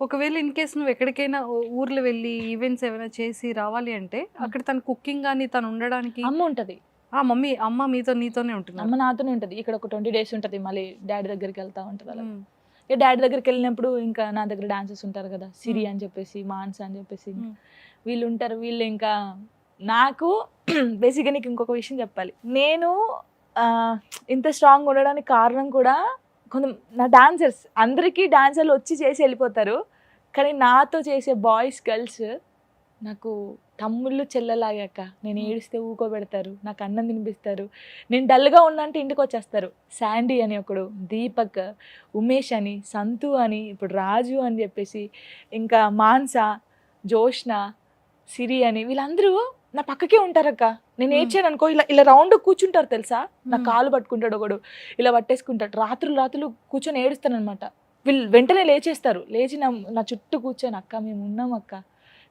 ఒకవేళ ఇన్ కేస్ నువ్వు ఎక్కడికైనా ఊర్లో వెళ్ళి ఈవెంట్స్ ఏమైనా చేసి రావాలి అంటే, అక్కడ తన కుకింగ్ కానీ తను ఉండడానికి అమ్మ ఉంటుంది. అమ్మ నీతోనే ఉంటుంది. అమ్మ నాతోనే ఉంటుంది. ఇక్కడ ఒక 20 days ఉంటుంది, మళ్ళీ డాడీ దగ్గరికి వెళ్తా ఉంటుంది. అలా ఇక డాడీ దగ్గరికి వెళ్ళినప్పుడు ఇంకా నా దగ్గర డాన్సర్స్ ఉంటారు కదా, సిరి అని చెప్పేసి, మాన్సా అని చెప్పేసి, వీళ్ళు ఉంటారు. వీళ్ళు ఇంకా నాకు బేసిక్గా నీకు ఇంకొక విషయం చెప్పాలి, నేను ఇంత స్ట్రాంగ్ ఉండడానికి కారణం కూడా కొంచెం నా డాన్సర్స్. అందరికీ డాన్సర్లు వచ్చి చేసి వెళ్ళిపోతారు, కానీ నాతో చేసే బాయ్స్ గర్ల్స్ నాకు తమ్ముళ్ళు చెల్లెలాగాక. నేను ఏడిస్తే ఊకోబెడతారు, నాకు అన్నం తినిపిస్తారు. నేను డల్గా ఉన్నా అంటే ఇంటికి వచ్చేస్తారు. శాండీ అని ఒకడు, దీపక్, ఉమేష్ అని, సంతు అని, ఇప్పుడు రాజు అని చెప్పేసి, ఇంకా మాన్సా, జోష్న, సిరి అని, వీళ్ళందరూ నా పక్కకే ఉంటారక్క. నేను ఏడ్చాను అనుకో, ఇలా రౌండ్ కూర్చుంటారు తెలుసా, నా కాలు పట్టుకుంటాడు ఒకడు, ఇలా పట్టేసుకుంటాడు. రాత్రులు కూర్చొని ఏడుస్తాను అనమాట. వీళ్ళు వెంటనే లేచేస్తారు, లేచి నా చుట్టూ కూర్చొని, అక్క మేము ఉన్నాం అక్క,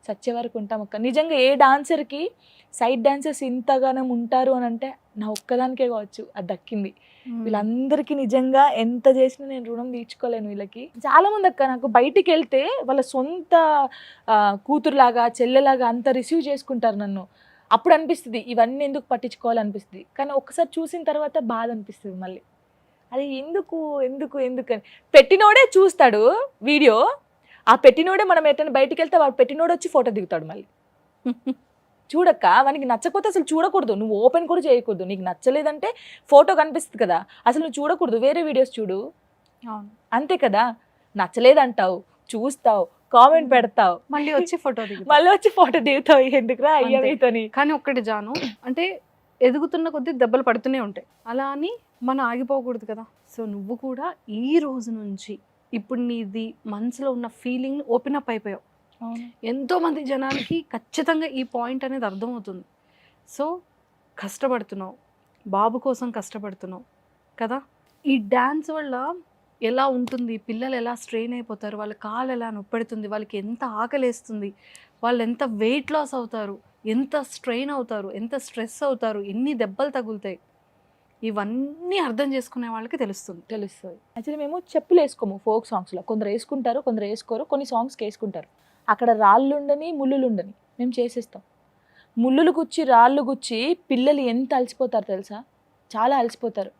సచ్చే వరకు ఉంటాం అక్క. నిజంగా ఏ డాన్సర్కి సైడ్ డాన్సర్స్ ఇంతగానం ఉంటారు అని అంటే నా ఒక్కదానికే కావచ్చు అది దక్కింది. వీళ్ళందరికీ నిజంగా ఎంత చేసినా నేను రుణం తీర్చుకోలేను వీళ్ళకి. చాలా మంది అక్క నాకు బయటికి వెళ్తే వాళ్ళ సొంత కూతురులాగా చెల్లెలాగా అంత రిసీవ్ చేసుకుంటారు నన్ను. అప్పుడు అనిపిస్తుంది ఇవన్నీ ఎందుకు పట్టించుకోవాలనిపిస్తుంది, కానీ ఒక్కసారి చూసిన తర్వాత బాధ అనిపిస్తుంది మళ్ళీ. అది ఎందుకు అని పెట్టినోడే చూస్తాడు వీడియో, ఆ పెట్టినోడే మనం ఎట్టని బయటికి వెళ్తే వాడు పెట్టినోడు వచ్చి ఫోటో దిగుతాడు మళ్ళీ. చూడక్క, వానికి నచ్చకపోతే అసలు చూడకూడదు, నువ్వు ఓపెన్ కూడా చేయకూడదు. నీకు నచ్చలేదంటే ఫోటో కనిపిస్తుంది కదా, అసలు నువ్వు చూడకూడదు, వేరే వీడియోస్ చూడు. అంతే కదా, నచ్చలేదంటావు, చూస్తావు, కామెంట్ పెడతావు, మళ్ళీ వచ్చి ఫోటో దిగుతావు. ఎందుకురా అయ్యా మీతోని. కానీ ఒక్కటి జాను, అంటే ఎదుగుతున్న కొద్దీ దెబ్బలు పడుతూనే ఉంటాయి, అలా అని మనం ఆగిపోకూడదు కదా. సో నువ్వు కూడా ఈ రోజు నుంచి ఇప్పుడు నీది మనసులో ఉన్న ఫీలింగ్ ఓపెన్ అప్ అయిపోయావు. ఎంతోమంది జనాలకి ఖచ్చితంగా ఈ పాయింట్ అనేది అర్థమవుతుంది. సో కష్టపడుతున్నావు, బాబు కోసం కష్టపడుతున్నావు కదా. ఈ డ్యాన్స్ వల్ల ఎలా ఉంటుంది, పిల్లలు ఎలా స్ట్రెయిన్ అయిపోతారు, వాళ్ళ కాలు ఎలా నొప్పెడుతుంది, వాళ్ళకి ఎంత ఆకలేస్తుంది, వాళ్ళు ఎంత వెయిట్ లాస్ అవుతారు, ఎంత స్ట్రెయిన్ అవుతారు, ఎంత స్ట్రెస్ అవుతారు, ఎన్ని దెబ్బలు తగులుతాయి, ఇవన్నీ అర్థం చేసుకునే వాళ్ళకి తెలుస్తుంది. యాక్చువల్లీ మేము చెప్పులు వేసుకోము ఫోక్ సాంగ్స్లో. కొందరు వేసుకుంటారు, కొందరు వేసుకోరు. కొన్ని సాంగ్స్కి వేసుకుంటారు. అక్కడ రాళ్ళు ఉండని ముళ్ళులు ఉండని మేము చేసేస్తాం. ముళ్ళులు గుచ్చి రాళ్ళు గుచ్చి పిల్లలు ఎంత అలసిపోతారు తెలుసా, చాలా అలసిపోతారు.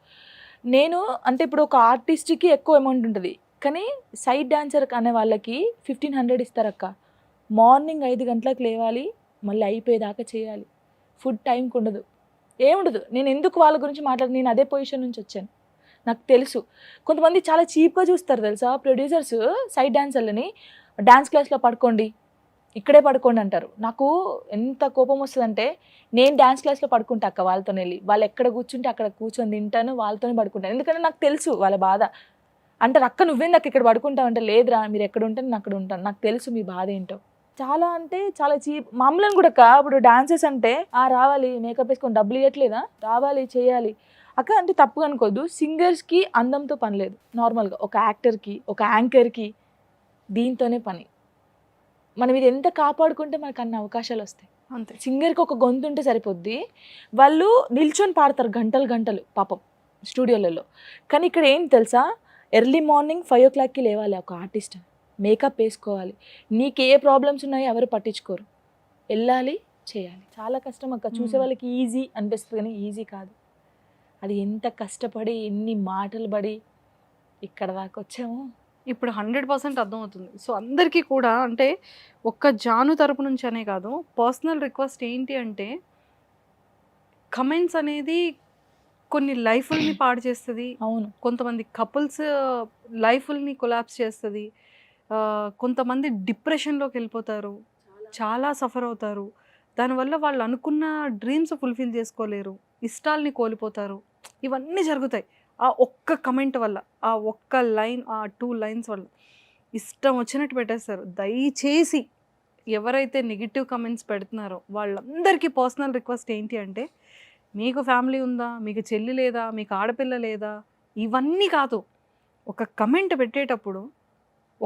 నేను అంటే ఇప్పుడు ఒక ఆర్టిస్ట్కి ఎక్కువ అమౌంట్ ఉంటుంది, కానీ సైడ్ డాన్సర్ అనే వాళ్ళకి 1500 ఇస్తారక్క. మార్నింగ్ 5 గంటలకు లేవాలి, మళ్ళీ అయిపోయేదాకా చేయాలి. ఫుడ్ టైంకి ఉండదు, ఏముండదు. నేను ఎందుకు వాళ్ళ గురించి నేను అదే పొజిషన్ నుంచి వచ్చాను, నాకు తెలుసు. కొంతమంది చాలా చీప్గా చూస్తారు తెలుసా ప్రొడ్యూసర్స్ సైడ్ డాన్సర్లని. డాన్స్ క్లాస్లో పడుకోండి, ఇక్కడే పడుకోండి అంటారు. నాకు ఎంత కోపం వస్తుందంటే, నేను డాన్స్ క్లాస్లో పడుకుంటా అక్క వాళ్ళతో వెళ్ళి. వాళ్ళు ఎక్కడ కూర్చుంటే అక్కడ కూర్చొని తింటాను, వాళ్ళతోనే పడుకుంటాను. ఎందుకంటే నాకు తెలుసు వాళ్ళ బాధ. అంటారు అక్క నువ్వేంది అక్క ఇక్కడ పడుకుంటావు అంటే లేదురా మీరు ఎక్కడ ఉంటే నేను అక్కడ ఉంటాను, నాకు తెలుసు మీ బాధ ఏంటో. చాలా అంటే చాలా చీప్. మామూలు కూడా అక్క ఇప్పుడు డాన్సెస్ అంటే రావాలి మేకప్ వేసుకొని డబ్బులు ఇవ్వట్లేదా, రావాలి చేయాలి అక్క అంటే తప్పుగా అనుకోద్దు. సింగర్స్కి అందంతో పని లేదు, నార్మల్గా ఒక యాక్టర్కి ఒక యాంకర్కి దీంతోనే పని. మనం ఇది ఎంత కాపాడుకుంటే మనకు అన్ని అవకాశాలు వస్తాయి. అంతే. సింగర్కి ఒక గొంతు ఉంటే సరిపోద్ది, వాళ్ళు నిల్చొని పాడతారు గంటలు గంటలు పాపం స్టూడియోలలో. కానీ ఇక్కడ ఏం తెలుసా, ఎర్లీ మార్నింగ్ 5 o'clockకి లేవాలి ఒక ఆర్టిస్ట్, మేకప్ వేసుకోవాలి, నీకు ఏ ప్రాబ్లమ్స్ ఉన్నాయో ఎవరు పట్టించుకోరు, వెళ్ళాలి చేయాలి. చాలా కష్టం అక్క. చూసే వాళ్ళకి ఈజీ అనిపిస్తుంది కానీ ఈజీ కాదు. అది ఎంత కష్టపడి ఎన్ని మాటలు పడి ఇక్కడ దాకా వచ్చాము. ఇప్పుడు 100% అర్థమవుతుంది. సో అందరికీ కూడా అంటే ఒక్క జాను తరపు నుంచి అనే కాదు, పర్సనల్ రిక్వెస్ట్ ఏంటి అంటే కమెంట్స్ అనేది కొన్ని లైఫ్ని పాడు చేస్తుంది. అవును, కొంతమంది కపుల్స్ లైఫ్ని కొలాప్స్ చేస్తుంది. కొంతమంది డిప్రెషన్లోకి వెళ్ళిపోతారు, చాలా సఫర్ అవుతారు. దానివల్ల వాళ్ళు అనుకున్న డ్రీమ్స్ ఫుల్ఫిల్ చేసుకోలేరు, ఇష్టాలని కోల్పోతారు. ఇవన్నీ జరుగుతాయి ఆ ఒక్క కమెంట్ వల్ల, ఆ ఒక్క లైన్, ఆ 2 lines వల్ల ఇష్టం వచ్చినట్టు పెట్టేస్తారు. దయచేసి ఎవరైతే నెగిటివ్ కమెంట్స్ పెడుతున్నారో వాళ్ళందరికీ పర్సనల్ రిక్వెస్ట్ ఏంటి అంటే, మీకు ఫ్యామిలీ ఉందా, మీకు చెల్లి లేదా, మీకు ఆడపిల్ల లేదా, ఇవన్నీ కాదు. ఒక కమెంట్ పెట్టేటప్పుడు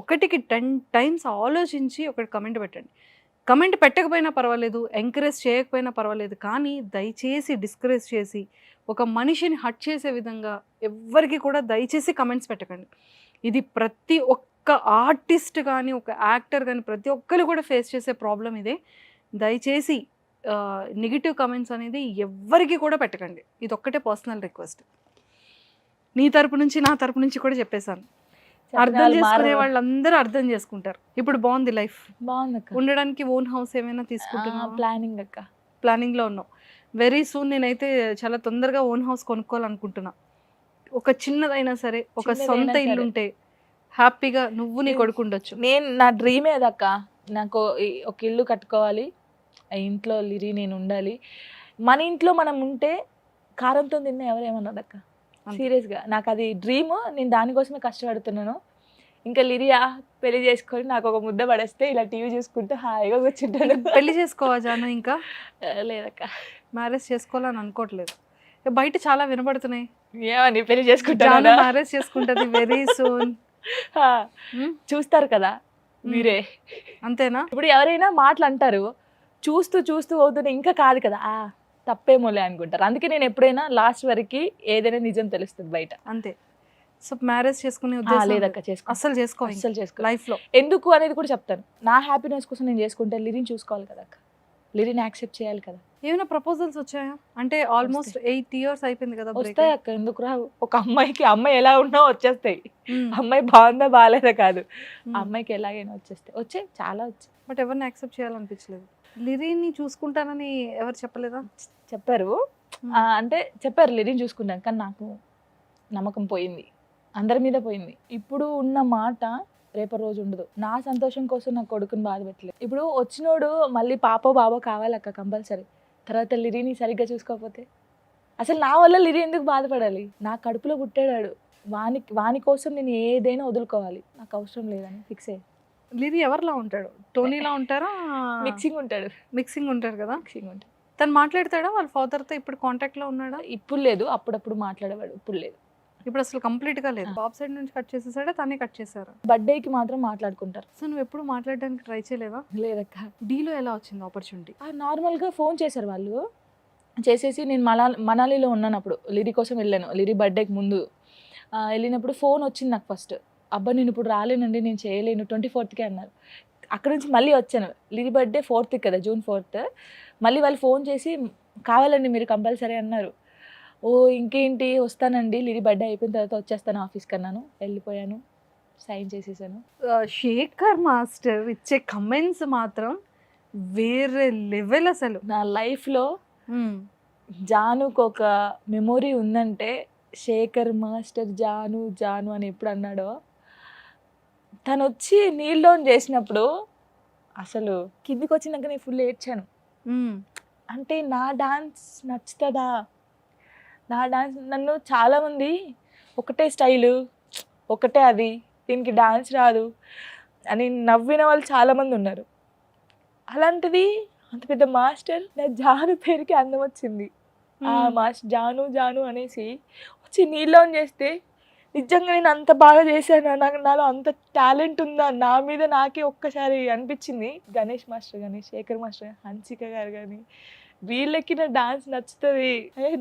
1కి 10 times ఆలోచించి ఒక కమెంట్ పెట్టండి. కమెంట్ పెట్టకపోయినా పర్వాలేదు, ఎంకరేజ్ చేయకపోయినా పర్వాలేదు, కానీ దయచేసి డిస్కరేజ్ చేసి ఒక మనిషిని హట్ చేసే విధంగా ఎవ్వరికి కూడా దయచేసి కమెంట్స్ పెట్టకండి. ఇది ప్రతి ఒక్క ఆర్టిస్ట్ కానీ ఒక యాక్టర్ కానీ ప్రతి ఒక్కరు కూడా ఫేస్ చేసే ప్రాబ్లం ఇదే. దయచేసి నెగిటివ్ కమెంట్స్ అనేది ఎవ్వరికి కూడా పెట్టకండి. ఇది ఒక్కటే పర్సనల్ రిక్వెస్ట్. నీ తరపు నుంచి నా తరపు నుంచి కూడా చెప్పేశాను. అర్థం చేసుకునే వాళ్ళందరూ అర్థం చేసుకుంటారు. ఇప్పుడు బాగుంది లైఫ్, బాగుంది అక్క. ఉండడానికి ఓన్ హౌస్ ఏమైనా తీసుకుంటున్నా? ప్లానింగ్ అక్క, ప్లానింగ్లో ఉన్నావు. వెరీ సూన్ నేనైతే చాలా తొందరగా ఓన్ హౌస్ కొనుక్కోవాలనుకుంటున్నా. ఒక చిన్నదైనా సరే, ఒక సొంత ఇల్లు ఉంటే హ్యాపీగా నువ్వు నీ కొడుకు ఉండొచ్చు. నేను నా డ్రీమే అదక్క. నాకు ఒక ఇల్లు కట్టుకోవాలి, ఆ ఇంట్లో లిరి నేను ఉండాలి. మన ఇంట్లో మనం ఉంటే కారంతో తిన్న ఎవరేమన్నది అక్క, సీరియస్గా నాకు అది డ్రీమ్. నేను దానికోసమే కష్టపడుతున్నాను. ఇంకా లిరియా పెళ్లి చేసుకొని నాకు ఒక ముద్ద పడేస్తే ఇలా టీవీ చూసుకుంటూ హాయిగా కూర్చుంటాను. పెళ్లి చేసుకోవా జాను? ఇంకా లేదక్క, మ్యారేజ్ చేసుకోవాలని అనుకోవట్లేదు. బయట చాలా వినపడుతున్నాయి, ఏమని పెళ్లి చేసుకుంటాను, మ్యారేజ్ చేసుకుంటది వెరీ సూన్. చూస్తారు కదా మీరే, అంతేనా? ఇప్పుడు ఎవరైనా మాటలు అంటారు, చూస్తూ చూస్తూ అవుతుంటే ఇంకా కాదు కదా తప్పేమోలే అనుకుంటారు. అందుకే నేను ఎప్పుడైనా లాస్ట్ వరకు ఏదైనా నిజం తెలుస్తుంది బయట, అంతే. సో మ్యారేజ్ చేసుకునే లేదక్క, అస్సలు చేసుకో లైఫ్ లో. ఎందుకు అనేది కూడా చెప్తాను. నా హ్యాపీనెస్ కోసం నేను చేసుకుంటే లిరిని చూసుకోవాలి కదా అక్క, లిరిని యాక్సెప్ట్ చేయాలి కదా. ఏమైనా ప్రపోజల్స్ వచ్చాయా? అంటే ఆల్మోస్ట్ 8 years అయిపోయింది కదా. వస్తాయి అక్క, ఎందుకు రావు? ఒక అమ్మాయికి అమ్మాయి ఎలా ఉన్నా వచ్చేస్తాయి. అమ్మాయి బాగుందా బాగాలేదా కాదు, అమ్మాయికి ఎలాగైనా వచ్చాయి చాలా వచ్చాయి. బట్ ఎవరిని యాక్సెప్ట్ చేయాలనిపించలేదు. లిరిని చూసుకుంటానని ఎవరు చెప్పలేదా? చెప్పారు, అంటే చెప్పారు లిరిని చూసుకుంటాను, కానీ నాకు నమ్మకం పోయింది, అందరి మీద పోయింది. ఇప్పుడు ఉన్న మాట రేపటి రోజు ఉండదు. నా సంతోషం కోసం నా కొడుకుని బాధ పెట్టలేదు. ఇప్పుడు వచ్చినోడు మళ్ళీ పాపో బాబో కావాలక్క కంపల్సరీ. తర్వాత లిరిని సరిగ్గా చూసుకోకపోతే అసలు నా వల్ల లిరి ఎందుకు బాధపడాలి? నా కడుపులో పుట్టాడు, వాని కోసం నేను ఏదైనా వదులుకోవాలి, నాకు అవసరం లేదని ఫిక్స్ అయ్యి. లిరి ఎవరిలా ఉంటాడు? టోనీలా ఉంటారా? మిక్సింగ్ ఉంటాడు కదా. మిక్సింగ్ ఉంటాడు. తను మాట్లాడతాడా వాళ్ళ ఫాదర్తో? ఇప్పుడు కాంటాక్ట్లో ఉన్నాడా? ఇప్పుడు లేదు, అప్పుడప్పుడు మాట్లాడేవాడు, ఇప్పుడు లేదు. ఇప్పుడు అసలు కంప్లీట్గా లేదు. బాబ్ సైడ్ నుంచి కట్ చేసేసాడా, తనే కట్ చేశారా? బర్త్డేకి మాత్రం మాట్లాడుకుంటారు. సో నువ్వు ఎప్పుడు మాట్లాడడానికి ట్రై చేయలేదా? లేదక్క. డీలో ఎలా వచ్చింది ఆపర్చునిటీ? నార్మల్గా ఫోన్ చేశారు వాళ్ళు, చేసేసి నేను మనాలిలో ఉన్నాను అప్పుడు, లిరి కోసం వెళ్ళాను. లిరి బర్త్డేకి ముందు వెళ్ళినప్పుడు ఫోన్ వచ్చింది నాకు ఫస్ట్. అబ్బా నేను ఇప్పుడు రాలేనండి, నేను చేయలేను, 24th అన్నారు. అక్కడ నుంచి మళ్ళీ వచ్చాను. లిరి బర్త్డే 4th కదా, June 4th. మళ్ళీ వాళ్ళు ఫోన్ చేసి కావాలండి మీరు కంపల్సరీ అన్నారు. ఓ ఇంకేంటి వస్తానండి, లిరి బర్త్డే అయిపోయిన తర్వాత వచ్చేస్తాను ఆఫీస్కి అన్నాను. వెళ్ళిపోయాను, సైన్ చేసేసాను. శేఖర్ మాస్టర్ ఇచ్చే కమెంట్స్ మాత్రం వేరే లెవెల్. అసలు నా లైఫ్లో జానుకు ఒక మెమొరీ ఉందంటే, శేఖర్ మాస్టర్ జాను జాను అని ఎప్పుడు అన్నాడో, తను వచ్చి నీల్ డౌన్ చేసినప్పుడు అసలు కిందికి వచ్చినాక నేను ఫుల్ ఏడ్చాను. అంటే నా డాన్స్ నచ్చుతుందా? నా డాన్స్ నన్ను చాలామంది ఒకటే స్టైలు, ఒకటే అది, దీనికి డాన్స్ రాదు అని నవ్విన వాళ్ళు చాలా మంది ఉన్నారు. అలాంటిది అంత పెద్ద మాస్టర్ నా జాను పేరుకి అందం వచ్చింది. ఆ మాస్టర్ జాను జాను అనేసి వచ్చి నీళ్ళు చేస్తే నిజంగా నేను అంత బాగా చేశాను, నాలో అంత టాలెంట్ ఉందా నా మీద నాకే ఒక్కసారి అనిపించింది. గణేష్ మాస్టర్ కానీ, శేఖర్ మాస్టర్, హన్సిక గారు కానీ, వీళ్ళకి నా డాన్స్ నచ్చుతుంది,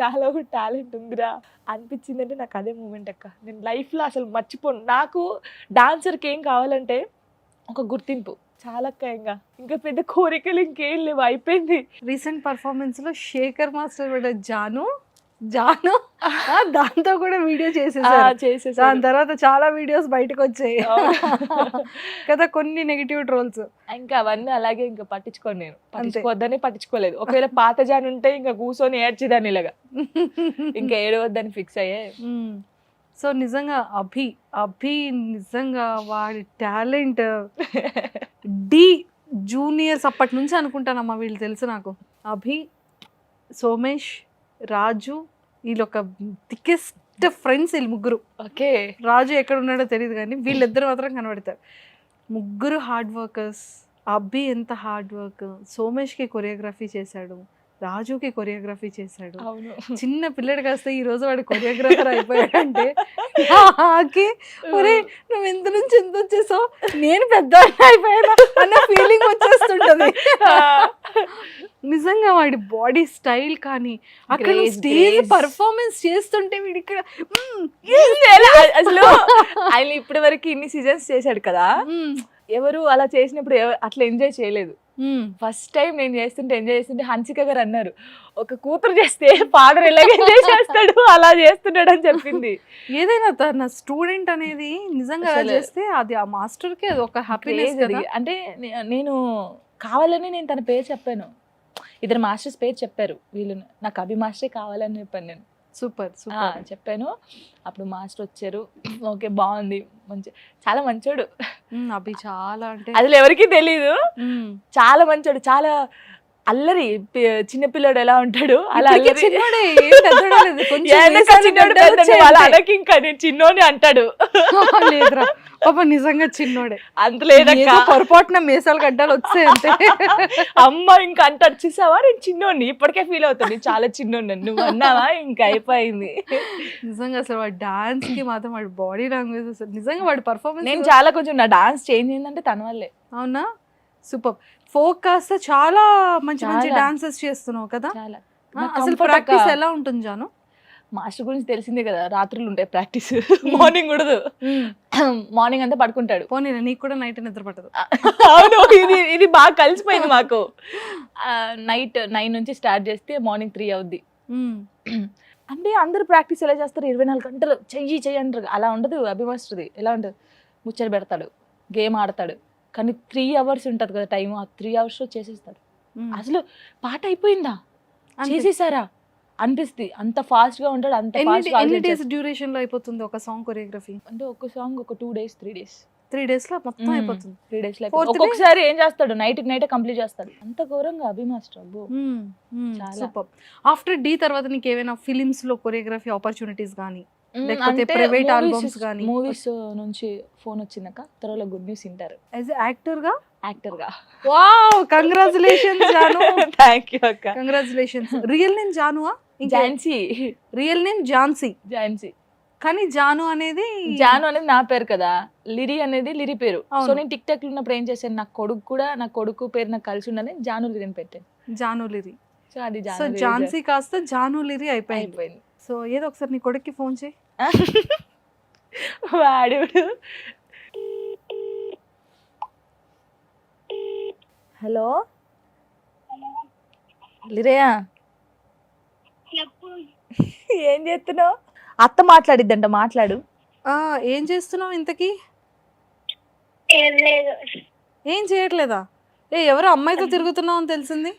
నాలో ఒక టాలెంట్ ఉందిరా అనిపించింది. అంటే నాకు అదే మూమెంట్ అక్క, నేను లైఫ్లో అసలు మర్చిపోను. నాకు డాన్సర్కి ఏం కావాలంటే ఒక గుర్తింపు చాలా అక్క, ఇంకా పెద్ద కోరికలు ఇంకేం లేవు, అయిపోయింది. రీసెంట్ పర్ఫార్మెన్స్ లో శేఖర్ మాస్టర్ కూడా జాను దాంతో కూడా వీడియో చేసేసారు. దాని తర్వాత చాలా వీడియోస్ బయటకు వచ్చాయి కదా, కొన్ని నెగిటివ్ ట్రోల్స్. ఇంకా అవన్నీ అలాగే ఇంకా పట్టించుకోను, నేను పట్టించుకోవద్దని పట్టించుకోలేదు. ఒకవేళ పాత జాను ఉంటే ఇంకా కూర్చొని ఏడ్చేదాన్ని ఇలాగా, ఇంకా ఏడవద్దని ఫిక్స్ అయ్యే. సో నిజంగా అభి నిజంగా వాడి టాలెంట్ డి జూనియర్స్ అప్పటి నుంచి అనుకుంటానమ్మా వీళ్ళు తెలుసు నాకు. అభి, సోమేష్, రాజు, వీళ్ళు ఒక థికెస్ట్ ఫ్రెండ్స్ వీళ్ళు ముగ్గురు. ఓకే, రాజు ఎక్కడ ఉన్నాడో తెలియదు కానీ వీళ్ళిద్దరు మాత్రం కనబడతారు. ముగ్గురు హార్డ్ వర్కర్స్. అభి ఎంత హార్డ్ వర్క్, సోమేష్కి కొరియోగ్రఫీ చేశాడు, రాజుకి కొరియోగ్రఫీ చేశాడు. చిన్న పిల్లడు కాస్త ఈ రోజు వాడు కొరియోగ్రాఫర్ అయిపోయాడంటే ఒరే నువ్వు ఎంత నుంచి ఎంత వచ్చేసావు, నేను పెద్ద అయిపోయాను అన్న ఫీలింగ్ వచ్చేస్తుంటది. నిజంగా వాడి బాడీ స్టైల్ కానీ అక్కడ స్టేజ్ పర్ఫార్మెన్స్ చేస్తుంటే వీడి ఇక్కడ అసలు ఆయన ఇప్పటి వరకు ఇన్ని సీజన్స్ చేశాడు కదా, ఎవరు అలా చేసినప్పుడు అట్లా ఎంజాయ్ చేయలేదు. ఫస్ట్ టైం నేను చేస్తుంటే ఎంజాయ్ చేస్తుంటే హన్సిక గారు అన్నారు, ఒక కూతురు చేస్తే ఫాదర్ ఎలాగ ఎంజాయ్ చేస్తాడు అలా చేస్తున్నాడు అని చెప్పింది. ఏదైనా తన స్టూడెంట్ అనేది నిజంగా చేస్తే అది ఆ మాస్టర్ కి అది ఒక హ్యాపీనెస్. అంటే నేను కావాలని నేను తన పేరు చెప్పాను, ఇద్దరు మాస్టర్స్ పేరు చెప్పారు వీళ్ళు, నాకు అభి మాస్టరే కావాలని చెప్పాను నేను. సూపర్ చెప్పాను. అప్పుడు మాస్టర్ వచ్చారు, ఓకే బాగుంది, మంచి చాలా మంచోడు అభి, చాలా అంటే అసలు ఎవరికి తెలీదు, చాలా మంచోడు, చాలా అల్లరి. చిన్నపిల్లడు ఎలా ఉంటాడు అలా ఇంకా నేను చిన్నోని అంటాడు. లేదురా పాప నిజంగా చిన్నోడే, అంత లేదా పొరపాటున మీసాలు గడ్డాలు వచ్చాయి అంతే. అమ్మ ఇంకా అంటాడు, చూసావా నేను చిన్నోడిని, ఇప్పటికే ఫీల్ అవుతుంది చాలా చిన్నోడిని, నువ్వు అన్నావా ఇంకా అయిపోయింది. నిజంగా అసలు వాడి డాన్స్ కి మాత్రం వాడి బాడీ లాంగ్వేజ్ అసలు నిజంగా వాడి పర్ఫార్మెన్స్. నేను చాలా కొంచెం నా డాన్స్ చేంజ్ అయిందంటే తన వల్లే. అవునా, సూపర్. ఫోక్ కాస్త చాలా మంచి మంచి డాన్సెస్ చేస్తున్నావు కదా. అసలు ప్రాక్టీస్ ఎలా ఉంటుంది జాను? మాస్టర్ గురించి తెలిసిందే కదా, రాత్రులు ఉంటాయి ప్రాక్టీస్, మార్నింగ్ ఉండదు. మార్నింగ్ అంతా పడుకుంటాడు. పోనీ నీకు కూడా నైట్ నిద్ర పట్టదు. అవును, ఇది బాగా కలిసిపోయింది మాకు. నైట్ 9 నుంచి స్టార్ట్ చేస్తే మార్నింగ్ 3 అవుద్ది. అంటే అందరూ ప్రాక్టీస్ ఎలా చేస్తారు, 24 గంటలు చెయ్యి అంటారు, అలా ఉండదు. అభి మాస్టర్ది ఎలా ఉంటుంది, ముచ్చట పెడతాడు, గేమ్ ఆడతాడు, కానీ 3 hours ఉంటుంది కదా టైం, ఆ 3 hours చేసేస్తాడు. అసలు పాట అయిపోయిందా, చేసేసారా అనిపిస్తుంది, అంత ఫాస్ట్ గా ఉంటాడు. అంత ఎన్ని డేస్ డ్యూరేషన్ లో అయిపోతుంది ఒక సాంగ్ కొరియోగ్రఫీ? అంటే ఒక సాంగ్ ఒక 2 days 3 days లో మొత్తం అయిపోతుంది. 3 days లో ఒక్కొక్కసారి ఏం చేస్తాడు, నైట్ కంప్లీట్ చేస్తాడు. అంత ఘోరంగా Abhi master. Super. After the తర్వాత నీకు ఏమైనా ఫిలిమ్స్ లో కొరియోగ్రఫీ ఆపర్చునిటీస్ కానీ, లేకపోతే ప్రైవేట్ ఆల్బమ్స్ కానీ? మూవీస్ నుంచి ఫోన్ వచ్చిందాక తర్వాత గుడ్ న్యూస్ వింటారు. యాజ్ యాక్టర్ గా వావ్, కంగ్రాచులేషన్స్ జాను. థాంక్యూ అక్క, కంగ్రాచులేషన్స్. రియల్ నేమ్ జానువా? ఝాన్సీ. Real name Jhansi. కానీ జాను అనేది నా పేరు కదా, లిరి అనేది లిరి పేరు. సో నేను టిక్ టాక్ లో ఉన్నప్పుడు ఏం చేశాను, నా కొడుకు పేరు నాకు కలిసి ఉండని జాను లిరి అని పెట్టాను, జాను లిరి. సో అది ఝాన్సీ కాస్త జాను లిరి అయిపోయింది. సో ఏదో ఒకసారి నీ కొడుక్కి ఫోన్ చేయి. వాడు హలో లిరియా, ఏం చేస్తున్నావు? అత్త మాట్లాడిద్దంట, మాట్లాడు. ఏం చేస్తున్నావు ఇంతకీ? ఏం చేయట్లేదా? ఎవరో అమ్మాయితో తిరుగుతున్నావు అని తెలిసింది.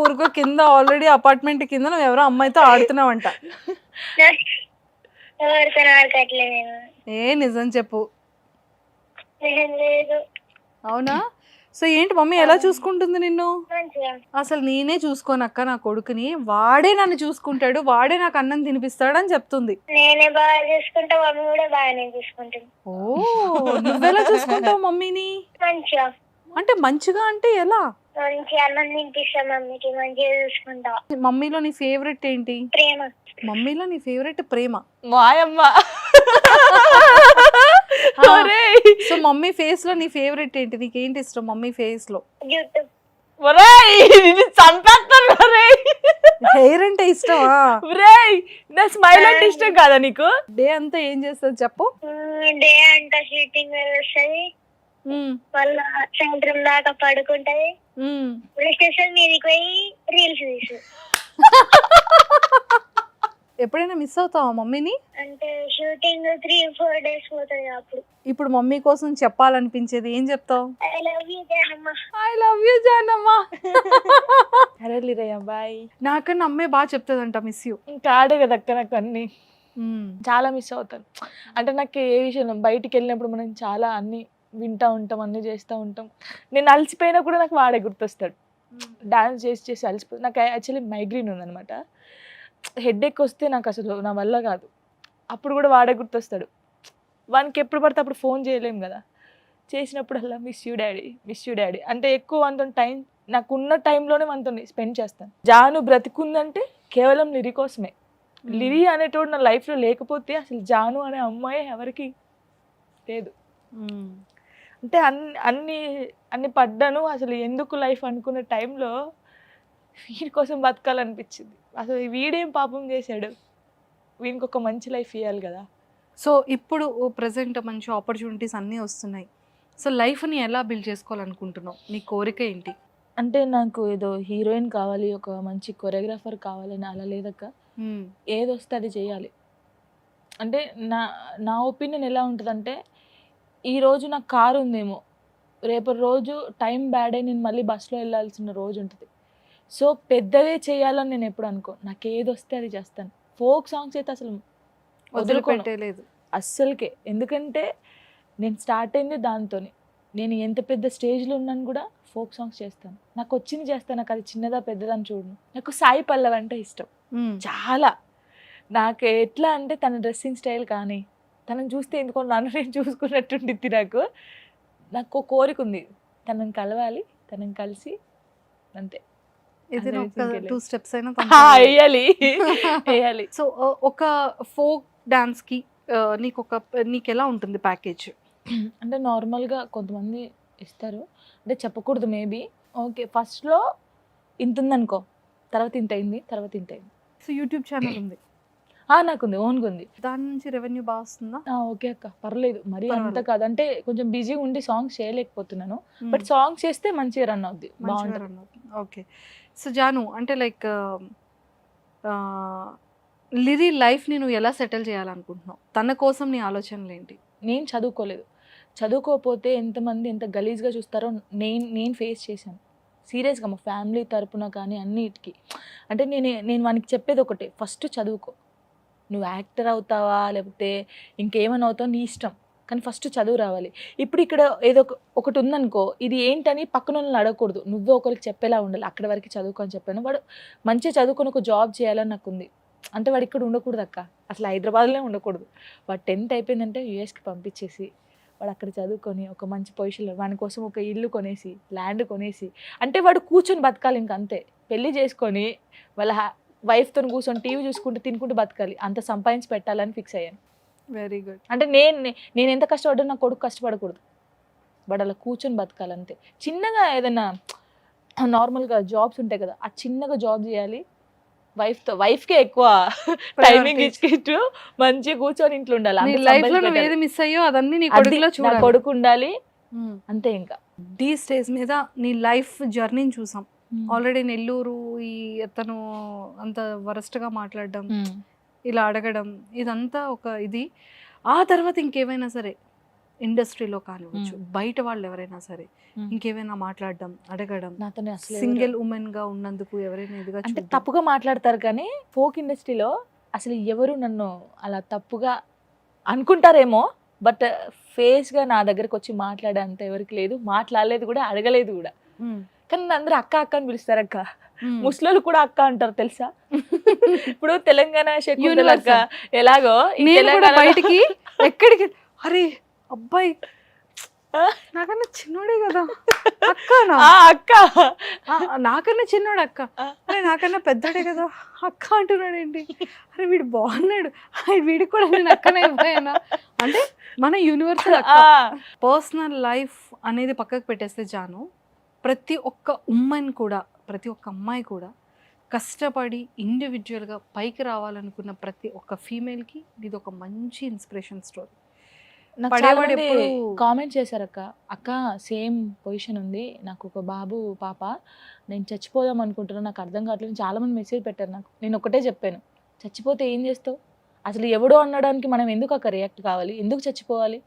ఊరుకో, కింద ఆల్రెడీ అపార్ట్మెంట్ కింద నువ్వు ఎవరో అమ్మాయితో ఆడుతున్నావంట. నిజం చెప్పు. అవునా? సో ఏంటి మమ్మీ ఎలా చూసుకుంటుంది నిన్ను? మంచిగా అసలు నేనే చూసుకోనక్క నా కొడుకుని, వాడే నన్ను చూసుకుంటాడు, వాడే నాకు అన్నం తినిపిస్తాడు అని చెప్తుంది. నేనే బాగా చూసుకుంటా, మమ్మీ కూడా బాగానే చూసుకుంటుంది. ఓ నువ్వెలా చూసుకుంటావు మమ్మీని? మంచిగా అంటే మంచిగా అంటే ఎలా? మంచిగా అన్నం తినిపిస్తా, మమ్మీకి మంచిగా చూసుకుంటా. మమ్మీలో నీ ఫేవరెట్ ఏంటి? ప్రేమ. మమ్మీలో నీ ఫేవరెట్ ప్రేమ. మాయమ్మ. సో మమ్మీ ఫేస్ లో నీ ఫేవరెట్ ఏంటి? నీకేంటి ఇష్టం మమ్మీ ఫేస్ లో? జుట్టు. చంపేస్తాను. హెయిర్ అంటే ఇష్టమా? నా స్మైల్ అంటే ఇష్టం కాదా నీకు? డే అంతా ఏం చేస్తుంది చెప్పు? డే అంతా షూటింగ్ వస్తుంది, మళ్ళా సాయంత్రం దాకా పడుకుంటది, పోలీస్ స్టేషన్ మీదకి పోయి రీల్స్ తీసు. ఎప్పుడైనా మిస్ అవుతావా మమ్మీని? అంటే షూటింగ్ 3-4 days పోతుంది అప్పుడు. ఇప్పుడు మమ్మీ కోసం చెప్పాలనిపించేది ఏం చెప్తావు? I love you Janamma. I love you Janamma. అరే లిరయ్య బాయ్. నాకన్నా అమ్మే బాగా చెప్తుందంట మిస్ యూ. ఇంకా ఆడే కదా అక్క నాకు అన్ని. చాలా మిస్ అవుతాను. అంటే నాకు ఏ విషయం బయటికి వెళ్ళినప్పుడు మనం చాలా అన్ని వింటూ ఉంటాం, అన్ని చేస్తూ ఉంటాం. నేను అలసిపోయినా కూడా నాకు వాడే గుర్తొస్తాడు. డాన్స్ చేసి చేసి అలసిపోయి నాకు యాక్చువల్లీ మైగ్రేన్ ఉందనమాట. హెడేక్ వస్తే నాకు అసలు నా వల్ల కాదు. అప్పుడు కూడా వాడే గుర్తొస్తాడు. వానికి ఎప్పుడు పడితే అప్పుడు ఫోన్ చేయలేము కదా. చేసినప్పుడల్లా miss you daddy, miss you daddy అంటే ఎక్కువ మనతో టైం, నాకున్న టైంలోనే మనతో స్పెండ్ చేస్తాను. జాను బ్రతికుందంటే కేవలం లిరి కోసమే. లిరి అనేటోడు నా లైఫ్లో లేకపోతే అసలు జాను అనే అమ్మాయి ఎవరికి లేదు. అంటే అన్ని పడ్డాను. అసలు ఎందుకు లైఫ్ అనుకున్న టైంలో వీడి కోసం బతకాలనిపించింది. అసలు వీడేం పాపం చేశాడు, వీనికి ఒక మంచి లైఫ్ ఇవ్వాలి కదా. సో ఇప్పుడు ప్రజెంట్ మంచి ఆపర్చునిటీస్ అన్నీ వస్తున్నాయి. సో లైఫ్ని ఎలా బిల్డ్ చేసుకోవాలనుకుంటున్నావు? నీ కోరిక ఏంటి? అంటే నాకు ఏదో హీరోయిన్ కావాలి, ఒక మంచి కొరియోగ్రాఫర్ కావాలని అలా లేదక్క. ఏది వస్తే అది చేయాలి. అంటే నా ఒపీనియన్ ఎలా ఉంటుందంటే, ఈరోజు నాకు కారు ఉందేమో, రేపు రోజు టైం బ్యాడ్ అయి నేను మళ్ళీ బస్సులో వెళ్ళాల్సిన రోజు ఉంటుంది. సో పెద్దవే చేయాలని నేను ఎప్పుడు అనుకో, నాకు ఏది వస్తే అది చేస్తాను. ఫోక్ సాంగ్స్ అయితే అసలు వదిలిపెట్టలేదు అస్సలకే. ఎందుకంటే నేను స్టార్ట్ అయింది దాంతోనే. నేను ఎంత పెద్ద స్టేజ్లో ఉన్నాను కూడా ఫోక్ సాంగ్స్ చేస్తాను. నాకు వచ్చింది చేస్తాను. నాకు అది చిన్నదా పెద్దదని చూడను. నాకు సాయి పల్లవి అంటే ఇష్టం చాలా. నాకు ఎట్లా అంటే తన డ్రెస్సింగ్ స్టైల్ కానీ, తనని చూస్తే ఎందుకో నన్ను నేను చూసుకున్నట్టుండిద్ది. నాకు కోరిక ఉంది, తనని కలవాలి, తనని కలిసి అంతే. ఇది 2 steps అయినా వేయాలి. సో ఒక ఫోక్ డాన్స్కి నీకు ఎలా ఉంటుంది ప్యాకేజ్? అంటే నార్మల్గా కొంతమంది ఇస్తారు, అంటే చెప్పకూడదు మేబీ. ఓకే ఫస్ట్లో ఇంత ఉందనుకో, తర్వాత ఇంత అయింది, తర్వాత ఇంత అయింది. సో యూట్యూబ్ ఛానల్ ఉంది? నాకుంది, ఓన్గా ఉంది. దాని నుంచి రెవెన్యూ బాగా వస్తుందా? ఓకే అక్క, పర్లేదు. మరి అంత కాదు, అంటే కొంచెం బిజీగా ఉండి సాంగ్స్ చేయలేకపోతున్నాను. బట్ సాంగ్స్ చేస్తే మంచిగా రన్ అవుద్ది, బాగుంటుంది. ఓకే. సో జాను, అంటే లైక్ లిరి లైఫ్ని నువ్వు ఎలా సెటిల్ చేయాలనుకుంటున్నావు? తన కోసం నీ ఆలోచనలు ఏంటి? నేను చదువుకోలేదు. చదువుకోకపోతే ఎంతమంది ఎంత గలీజ్గా చూస్తారో నేను ఫేస్ చేశాను సీరియస్గా. మా ఫ్యామిలీ తరపున కానీ అన్నిటికీ. అంటే నేను వానికి చెప్పేది ఒకటే, ఫస్ట్ చదువుకో. నువ్వు యాక్టర్ అవుతావా లేకపోతే ఇంకేమైనా అవుతావు నీ ఇష్టం, కానీ ఫస్ట్ చదువు రావాలి. ఇప్పుడు ఇక్కడ ఏదో ఒకటి ఉందనుకో, ఇది ఏంటని పక్కన వాళ్ళని అడగకూడదు, నువ్వే ఒకరికి చెప్పేలా ఉండాలి. అక్కడ వరకు చదువుకో అని చెప్పాను. వాడు మంచిగా చదువుకొని ఒక జాబ్ చేయాలని నాకు ఉంది. అంటే వాడు ఇక్కడ ఉండకూడదు అక్క, అసలు హైదరాబాద్లో ఉండకూడదు. వాడు 10th అయిపోయిందంటే యూఎస్కి పంపించేసి వాడు అక్కడ చదువుకొని ఒక మంచి పొజిషన్లో, వాడి కోసం ఒక ఇల్లు కొనేసి, ల్యాండ్ కొనేసి, అంటే వాడు కూర్చొని బతకాలి. ఇంక అంతే, పెళ్ళి చేసుకొని వాళ్ళ వైఫ్తో కూర్చొని టీవీ చూసుకుంటూ తినుకుంటూ బతకాలి. అంత సంపాదించి పెట్టాలని ఫిక్స్ అయ్యాను. Very good. అంటే నేను ఎంత కష్టపడ్డా నా కొడుకు కష్టపడకూడదు, వాడు అలా కూర్చొని బతకాలి అంతే. చిన్నగా ఏదైనా నార్మల్గా జాబ్స్ ఉంటాయి కదా, ఆ చిన్నగా జాబ్ చేయాలి. వైఫ్కే ఎక్కువ టైమింగ్ ఇచ్చుకుంటూ మంచిగా కూర్చొని ఇంట్లో ఉండాలి. కొడుకు ఉండాలి అంతే. ఇంకా ది స్టేజ్ మీద నీ లైఫ్ జర్నీని చూసాం ఆల్రెడీ. నెల్లూరు ఈ అతను అంత వరస్ట్గా మాట్లాడడం, ఇలా అడగడం, ఇదంతా ఒక ఇది. ఆ తర్వాత ఇంకేమైనా సరే ఇండస్ట్రీలో కానివచ్చు, బయట వాళ్ళు ఎవరైనా సరే ఇంకేమైనా మాట్లాడడం, అడగడం, సింగిల్ ఉమెన్ గా ఉన్నందుకు ఎవరైనా ఇదిగా అంటే తప్పుగా మాట్లాడతారు. కానీ ఫోక్ ఇండస్ట్రీలో అసలు ఎవరు నన్ను అలా తప్పుగా అనుకుంటారేమో, బట్ ఫేస్గా నా దగ్గరకు వచ్చి మాట్లాడే అంత ఎవరికి లేదు, మాట్లాడలేదు కూడా, అడగలేదు కూడా. కానీ నన్ను అందరూ అక్క అక్క అని పిలుస్తారు అక్క. ముస్లింలు కూడా అక్క అంటారు తెలుసా. ఇప్పుడు తెలంగాణ శకుంతల అక్క ఎలాగో బయటికి ఎక్కడికి అరే అబ్బాయి నాకన్నా చిన్నోడే కదా అక్క, అక్క నాకన్నా చిన్నోడు అక్క, అరే నాకన్నా పెద్దోడే కదా అక్క అంటున్నాడు ఏంటి, అరే వీడు బాగున్నాడు, వీడికి కూడా నేను అక్కనే అయిపోయానా అంటే మన యూనివర్సల్ అక్క. పర్సనల్ లైఫ్ అనేది పక్కకు పెట్టేస్తే జాను, ప్రతి ఒక్క ఉమ్మని కూడా, ప్రతి ఒక్క అమ్మాయి కూడా కష్టపడి ఇండివిజువల్గా పైకి రావాలనుకున్న ప్రతి ఒక్క ఫీమేల్కి ఇది ఒక మంచి ఇన్స్పిరేషన్ స్టోరీ. కామెంట్ చేశారక్క, అక్క సేమ్ పొజిషన్ ఉంది, నాకు ఒక బాబు పాప, నేను చచ్చిపోదాం అనుకుంటున్నాను, నాకు అర్థం కావట్లేదు. చాలా మంది మెసేజ్ పెట్టారు నాకు. నేను ఒకటే చెప్పాను, చచ్చిపోతే ఏం చేస్తావు, అసలు ఎవడో అనడానికి మనం ఎందుకు అక్క రియాక్ట్ కావాలి, ఎందుకు చచ్చిపోవాలి.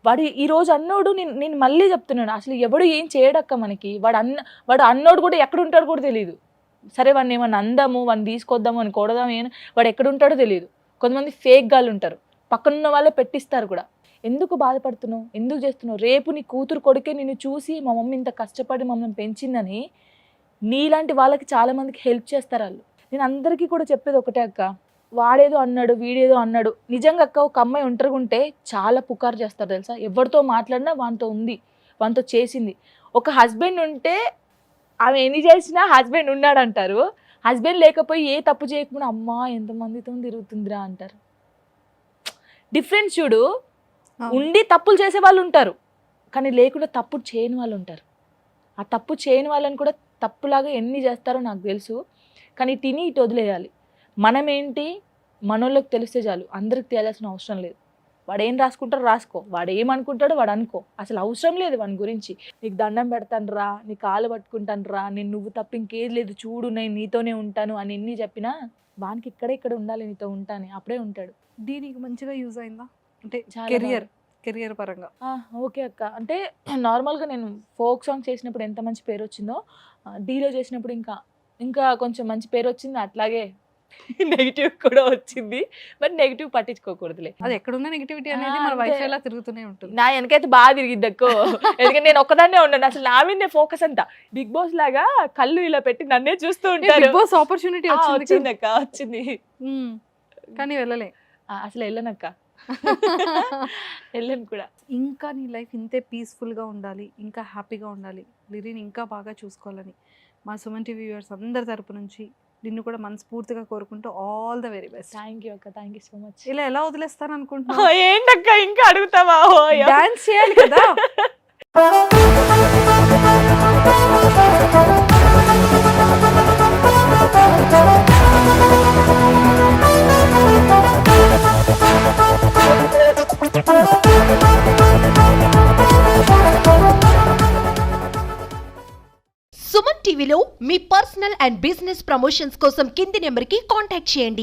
వాడు ఈరోజు అన్నోడు, నేను మళ్ళీ చెప్తున్నాను, అసలు ఎవడు ఏం చేయడక్క మనకి. వాడు అన్నోడు కూడా ఎక్కడ ఉంటాడో కూడా తెలియదు. సరే వాడిని ఏమన్నా అందాము, వాడిని తీసుకొద్దాము అని కొడదాము, వాడు ఎక్కడ ఉంటాడో తెలియదు. కొంతమంది ఫేక్ గాళ్ళు ఉంటారు, పక్కనున్న వాళ్ళే పెట్టిస్తారు కూడా. ఎందుకు బాధపడుతున్నావు, ఎందుకు చేస్తున్నావు, రేపు నీ కూతురు కొడుకే నిన్ను చూసి మా మమ్మీ ఇంత కష్టపడి మమ్మల్ని పెంచిందని నీలాంటి వాళ్ళకి చాలామందికి హెల్ప్ చేస్తారు వాళ్ళు. నేను అందరికీ కూడా చెప్పేది ఒకటే అక్క, వాడేదో అన్నాడు వీడేదో అన్నాడు. నిజంగా అక్క ఒక అమ్మాయి ఒంటరిగా ఉంటే చాలా పుకారు చేస్తారు తెలుసా. ఎవరితో మాట్లాడినా వానితో ఉంది, వానితో చేసింది. ఒక హస్బెండ్ ఉంటే ఆమె ఎన్ని చేసినా హస్బెండ్ ఉన్నాడు అంటారు. హస్బెండ్ లేకపోయి ఏ తప్పు చేయకుండా అమ్మా ఎంతమందితో తిరుగుతుందిరా అంటారు. డిఫరెన్స్ చూడు. ఉండి తప్పులు చేసే వాళ్ళు ఉంటారు, కానీ లేకుండా తప్పు చేయని వాళ్ళు ఉంటారు. ఆ తప్పు చేయని వాళ్ళని కూడా తప్పులాగా ఎన్ని చేస్తారో నాకు తెలుసు, కానీ తిని ఇటు వదిలేయాలి. మనమేంటి మనోళ్ళకి తెలిస్తే చాలు, అందరికి తెలియాల్సిన అవసరం లేదు. వాడు ఏం రాసుకుంటారో రాసుకో, వాడు ఏమనుకుంటాడో వాడు అనుకో, అసలు అవసరం లేదు వాని గురించి. నీకు దండం పెడతాను రా, నీ కాలు పట్టుకుంటాను రా, నేను నువ్వు తప్ప ఇంకేది లేదు చూడు, నేను నీతోనే ఉంటాను అని ఎన్ని చెప్పినా వానికి ఇక్కడ ఉండాలి, నీతో ఉంటాను, అప్పుడే ఉంటాడు. దీనికి మంచిగా యూజ్ అయిందా అంటే చాలా కెరియర్ పరంగా? ఓకే అక్క. అంటే నార్మల్గా నేను ఫోక్ సాంగ్ చేసినప్పుడు ఎంత మంచి పేరు వచ్చిందో, డీలో చేసినప్పుడు ఇంకా కొంచెం మంచి పేరు వచ్చింది. అట్లాగే నెగిటివ్ కూడా వచ్చింది, బట్ నెగిటివ్ పట్టించుకోకూడదులే. అది ఎక్కడున్న నెగిటివిటీ అనేది మన వైఫ్ ఎలా తిరుగుతూనే ఉంటుంది. నా వెనకైతే బాగా తిరిగిద్ది అక్కో, ఎందుకంటే నేను ఒక్కదాన్నే ఉన్నాను, అసలు నా మీదే ఫోకస్ అంతా. బిగ్ బాస్ లాగా కళ్ళు ఇలా పెట్టి నన్నే చూస్తూ ఉంటారు. బిగ్ బాస్ ఆపర్చునిటీ వచ్చింది అక్క, వచ్చింది, కానీ వెళ్ళలే. అసలు వెళ్ళనక్క, వెళ్ళను కూడా. ఇంకా నీ లైఫ్ ఇంతే పీస్ఫుల్గా ఉండాలి, ఇంకా హ్యాపీగా ఉండాలి, లిరిని ఇంకా బాగా చూసుకోవాలని మా సుమన్ టీవీ వ్యూవర్స్ అందరి తరపు నుంచి నిన్ను కూడా మనస్ఫూర్తిగా కోరుకుంటూ all the very best. Thank you అక్క, థ్యాంక్ యూ సో మచ్. ఇలా ఎలా వదిలేస్తాను అనుకుంటున్నా? ఏంటక్క ఇంకా అడుగుతావా? డాన్స్ చేయాలి కదా. సుమన్ టీవీలో మీ పర్సనల్ అండ్ బిజినెస్ ప్రమోషన్స్ కోసం కింది నెంబర్కి కాంటాక్ట్ చేయండి.